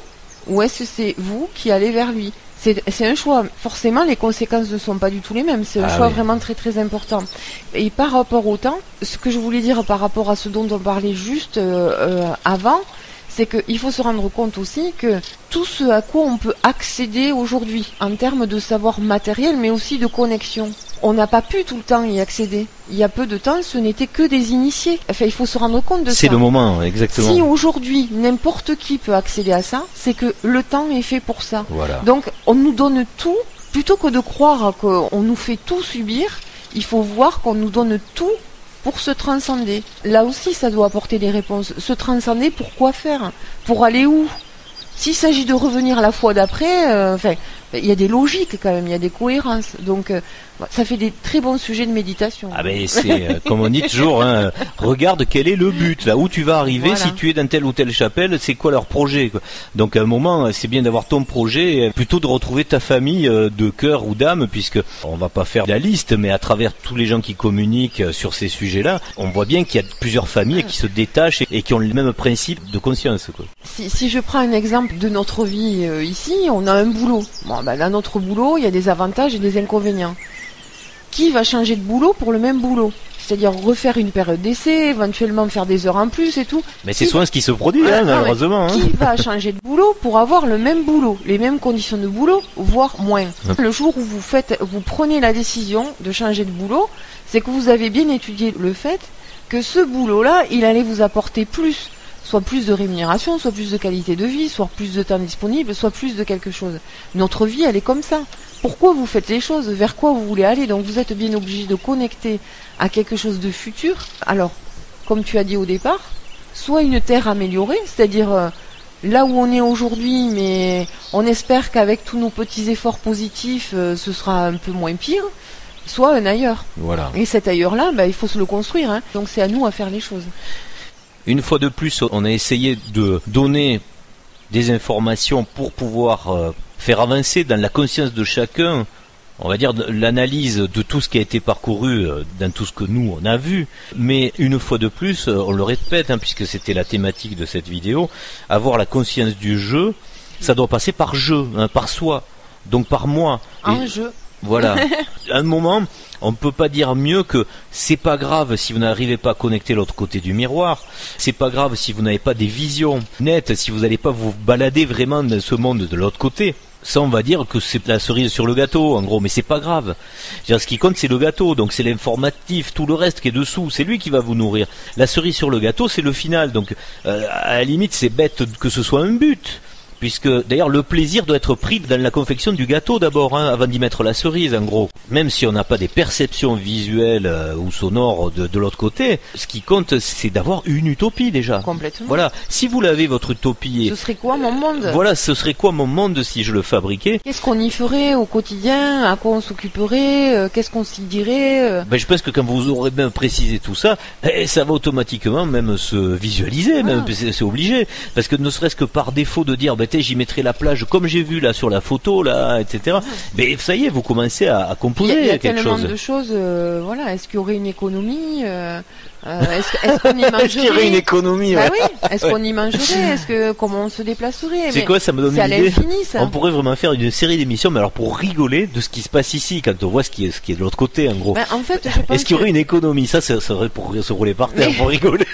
ou est-ce que c'est vous qui allez vers lui ? C'est un choix. Forcément, les conséquences ne sont pas du tout les mêmes. C'est un choix vraiment très très important. Et par rapport au temps, ce que je voulais dire par rapport à ce dont on parlait juste avant, c'est qu'il faut se rendre compte aussi que tout ce à quoi on peut accéder aujourd'hui, en termes de savoir matériel, mais aussi de connexion, on n'a pas pu tout le temps y accéder. Il y a peu de temps, ce n'était que des initiés. Enfin, il faut se rendre compte de ça. C'est le moment, exactement. Si aujourd'hui, n'importe qui peut accéder à ça, c'est que le temps est fait pour ça. Voilà. Donc, on nous donne tout, plutôt que de croire qu'on nous fait tout subir, il faut voir qu'on nous donne tout pour se transcender. Là aussi, ça doit apporter des réponses. Se transcender, pour quoi faire ? Pour aller où ? S'il s'agit de revenir la fois d'après, il y a des logiques quand même, il y a des cohérences. Donc ça fait des très bons sujets de méditation. Ah ben c'est comme on dit toujours, hein, regarde quel est le but, là où tu vas arriver, si tu es dans telle ou telle chapelle, c'est quoi leur projet, quoi. Donc à un moment, c'est bien d'avoir ton projet, plutôt de retrouver ta famille de cœur ou d'âme, puisque on va pas faire la liste, mais à travers tous les gens qui communiquent sur ces sujets-là, on voit bien qu'il y a plusieurs familles qui se détachent et qui ont le même principe de conscience, quoi. Si je prends un exemple de notre vie ici, on a un boulot. Bon, ben, dans notre boulot, il y a des avantages et des inconvénients. Qui va changer de boulot pour le même boulot? C'est-à-dire refaire une période d'essai, éventuellement faire des heures en plus et tout. Mais c'est souvent ce qui se produit, malheureusement. Qui va changer de boulot pour avoir le même boulot, les mêmes conditions de boulot, voire moins. Le jour où vous prenez la décision de changer de boulot, c'est que vous avez bien étudié le fait que ce boulot-là, il allait vous apporter plus. Soit plus de rémunération, soit plus de qualité de vie, soit plus de temps disponible, soit plus de quelque chose. Notre vie, elle est comme ça. Pourquoi vous faites les choses? Vers quoi vous voulez aller? Donc vous êtes bien obligé de connecter à quelque chose de futur. Alors, comme tu as dit au départ, soit une terre améliorée, c'est-à-dire là où on est aujourd'hui, mais on espère qu'avec tous nos petits efforts positifs, ce sera un peu moins pire, soit un ailleurs. Voilà. Et cet ailleurs-là, il faut se le construire, hein. Donc c'est à nous à faire les choses. Une fois de plus, on a essayé de donner des informations pour pouvoir faire avancer dans la conscience de chacun, on va dire, l'analyse de tout ce qui a été parcouru dans tout ce que nous, on a vu. Mais une fois de plus, on le répète, hein, puisque c'était la thématique de cette vidéo, avoir la conscience du jeu, ça doit passer par jeu, hein, par soi, donc par moi. Un jeu. Voilà. À un moment, on ne peut pas dire mieux que c'est pas grave si vous n'arrivez pas à connecter l'autre côté du miroir. C'est pas grave si vous n'avez pas des visions nettes, si vous n'allez pas vous balader vraiment dans ce monde de l'autre côté. Ça, on va dire que c'est la cerise sur le gâteau, en gros, mais c'est pas grave. C'est-à-dire, ce qui compte, c'est le gâteau, donc c'est l'informatif, tout le reste qui est dessous, c'est lui qui va vous nourrir. La cerise sur le gâteau, c'est le final, donc à la limite, c'est bête que ce soit un but. Puisque d'ailleurs le plaisir doit être pris dans la confection du gâteau d'abord, hein, avant d'y mettre la cerise en gros. Même si on n'a pas des perceptions visuelles ou sonores de l'autre côté, ce qui compte c'est d'avoir une utopie déjà. Complètement. Voilà, si vous l'avez votre utopie... Ce serait quoi mon monde? Voilà, ce serait quoi mon monde si je le fabriquais? Qu'est-ce qu'on y ferait au quotidien? À quoi on s'occuperait? Qu'est-ce qu'on s'y dirait? Je pense que quand vous aurez bien précisé tout ça, ça va automatiquement même se visualiser, même c'est obligé. Parce que ne serait-ce que par défaut de dire... j'y mettrai la plage comme j'ai vu là sur la photo là, etc. Mais ça y est, vous commencez à composer quelque chose. Il y a tellement de choses. Voilà, est-ce qu'il y aurait une économie? Est-ce qu'on y mangerait? Est-ce qu'il y aurait une économie? Bah oui. Est-ce qu'on y mangerait? Comment on se déplacerait? C'est quoi? Ça me donne une idée. Ça. On pourrait vraiment faire une série d'émissions, mais alors pour rigoler de ce qui se passe ici, quand on voit ce qui est de l'autre côté, en gros. En fait, je pense est-ce qu'il y aurait une économie? Ça serait pour se rouler par terre, pour rigoler.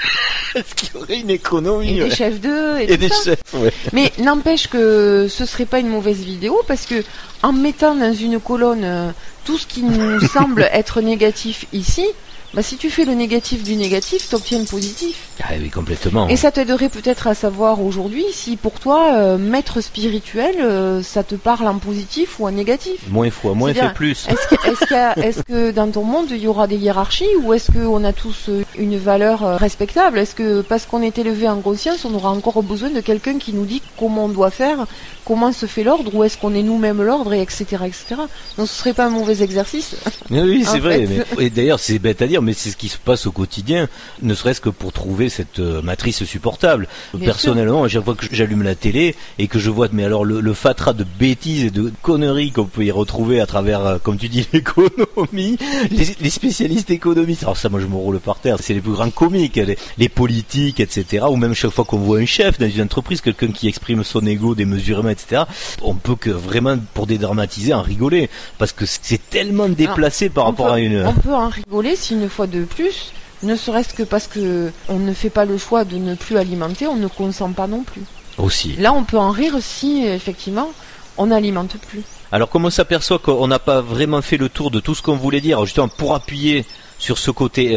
Est-ce qu'il y aurait une économie? Et des chefs d'œuvre et des chefs, ouais. Mais n'empêche que ce serait pas une mauvaise vidéo, parce que en mettant dans une colonne tout ce qui nous semble être négatif ici, si tu fais le négatif du négatif, t'obtiens le positif. Ah oui, complètement. Et ça t'aiderait peut-être à savoir aujourd'hui si pour toi, maître spirituel, ça te parle en positif ou en négatif. Moins fait plus. Est-ce que dans ton monde, il y aura des hiérarchies, ou est-ce qu'on a tous une valeur respectable? Est-ce que parce qu'on est élevé en conscience, on aura encore besoin de quelqu'un qui nous dit comment on doit faire, comment se fait l'ordre, ou est-ce qu'on est nous-mêmes l'ordre, et etc., etc. Donc ce serait pas un mauvais exercice. Oui, c'est vrai. Et d'ailleurs, c'est bête à dire, mais c'est ce qui se passe au quotidien, ne serait-ce que pour trouver cette matrice supportable. Personnellement, à chaque fois que j'allume la télé et que je vois, mais alors le fatras de bêtises et de conneries qu'on peut y retrouver à travers, comme tu dis, l'économie, les spécialistes économistes. Alors ça, moi, je me roule par terre. C'est les plus grands comiques, les politiques, etc. Ou même chaque fois qu'on voit un chef dans une entreprise, quelqu'un qui exprime son ego, démesurément, etc. On peut que vraiment, pour dédramatiser, en rigoler, parce que c'est tellement déplacé par rapport à une. On peut en rigoler si une fois de plus, ne serait-ce que parce que on ne fait pas le choix de ne plus alimenter, on ne consomme pas non plus. Aussi. Là, on peut en rire si effectivement on n'alimente plus. Alors, comme on s'aperçoit qu'on n'a pas vraiment fait le tour de tout ce qu'on voulait dire, justement pour appuyer sur ce côté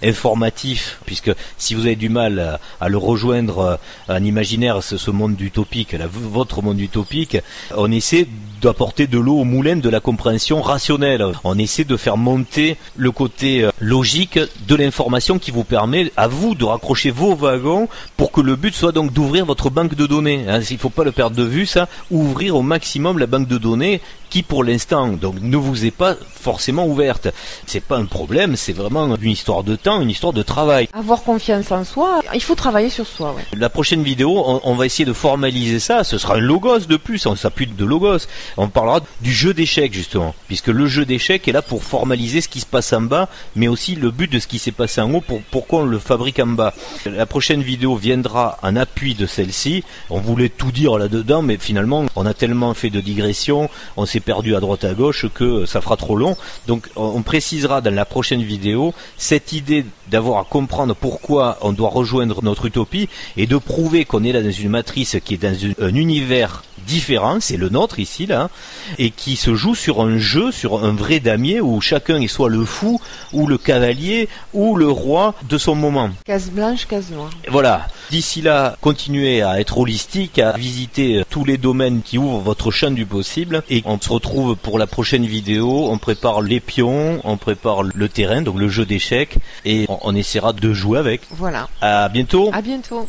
informatif, puisque si vous avez du mal à le rejoindre en imaginaire, ce monde utopique, votre monde utopique, on essaie d'apporter de l'eau au moulin de la compréhension rationnelle. On essaie de faire monter le côté logique de l'information qui vous permet à vous de raccrocher vos wagons pour que le but soit donc d'ouvrir votre banque de données. Hein, il ne faut pas le perdre de vue, ça, ouvrir au maximum la banque de données qui pour l'instant donc ne vous est pas forcément ouverte. C'est pas un problème, c'est vraiment une histoire de temps, une histoire de travail. Avoir confiance en soi, il faut travailler sur soi. Ouais. La prochaine vidéo, on va essayer de formaliser ça, ce sera un logos de plus, on s'appuie de logos. On parlera du jeu d'échecs justement, puisque le jeu d'échecs est là pour formaliser ce qui se passe en bas, mais aussi le but de ce qui s'est passé en haut, pourquoi on le fabrique en bas. La prochaine vidéo viendra en appui de celle-ci. On voulait tout dire là-dedans, mais finalement on a tellement fait de digressions, on s'est perdu à droite à gauche que ça fera trop long. Donc on précisera dans la prochaine vidéo cette idée d'avoir à comprendre pourquoi on doit rejoindre notre utopie et de prouver qu'on est là dans une matrice qui est dans un univers différent, c'est le nôtre ici là, et qui se joue sur un jeu, sur un vrai damier où chacun est soit le fou ou le cavalier ou le roi de son moment. Case blanche, case noire. Voilà. D'ici là, continuez à être holistique, à visiter tous les domaines qui ouvrent votre champ du possible, et on se retrouve pour la prochaine vidéo. On prépare les pions, on prépare le terrain, donc le jeu d'échecs, et on essaiera de jouer avec. Voilà. À bientôt. À bientôt.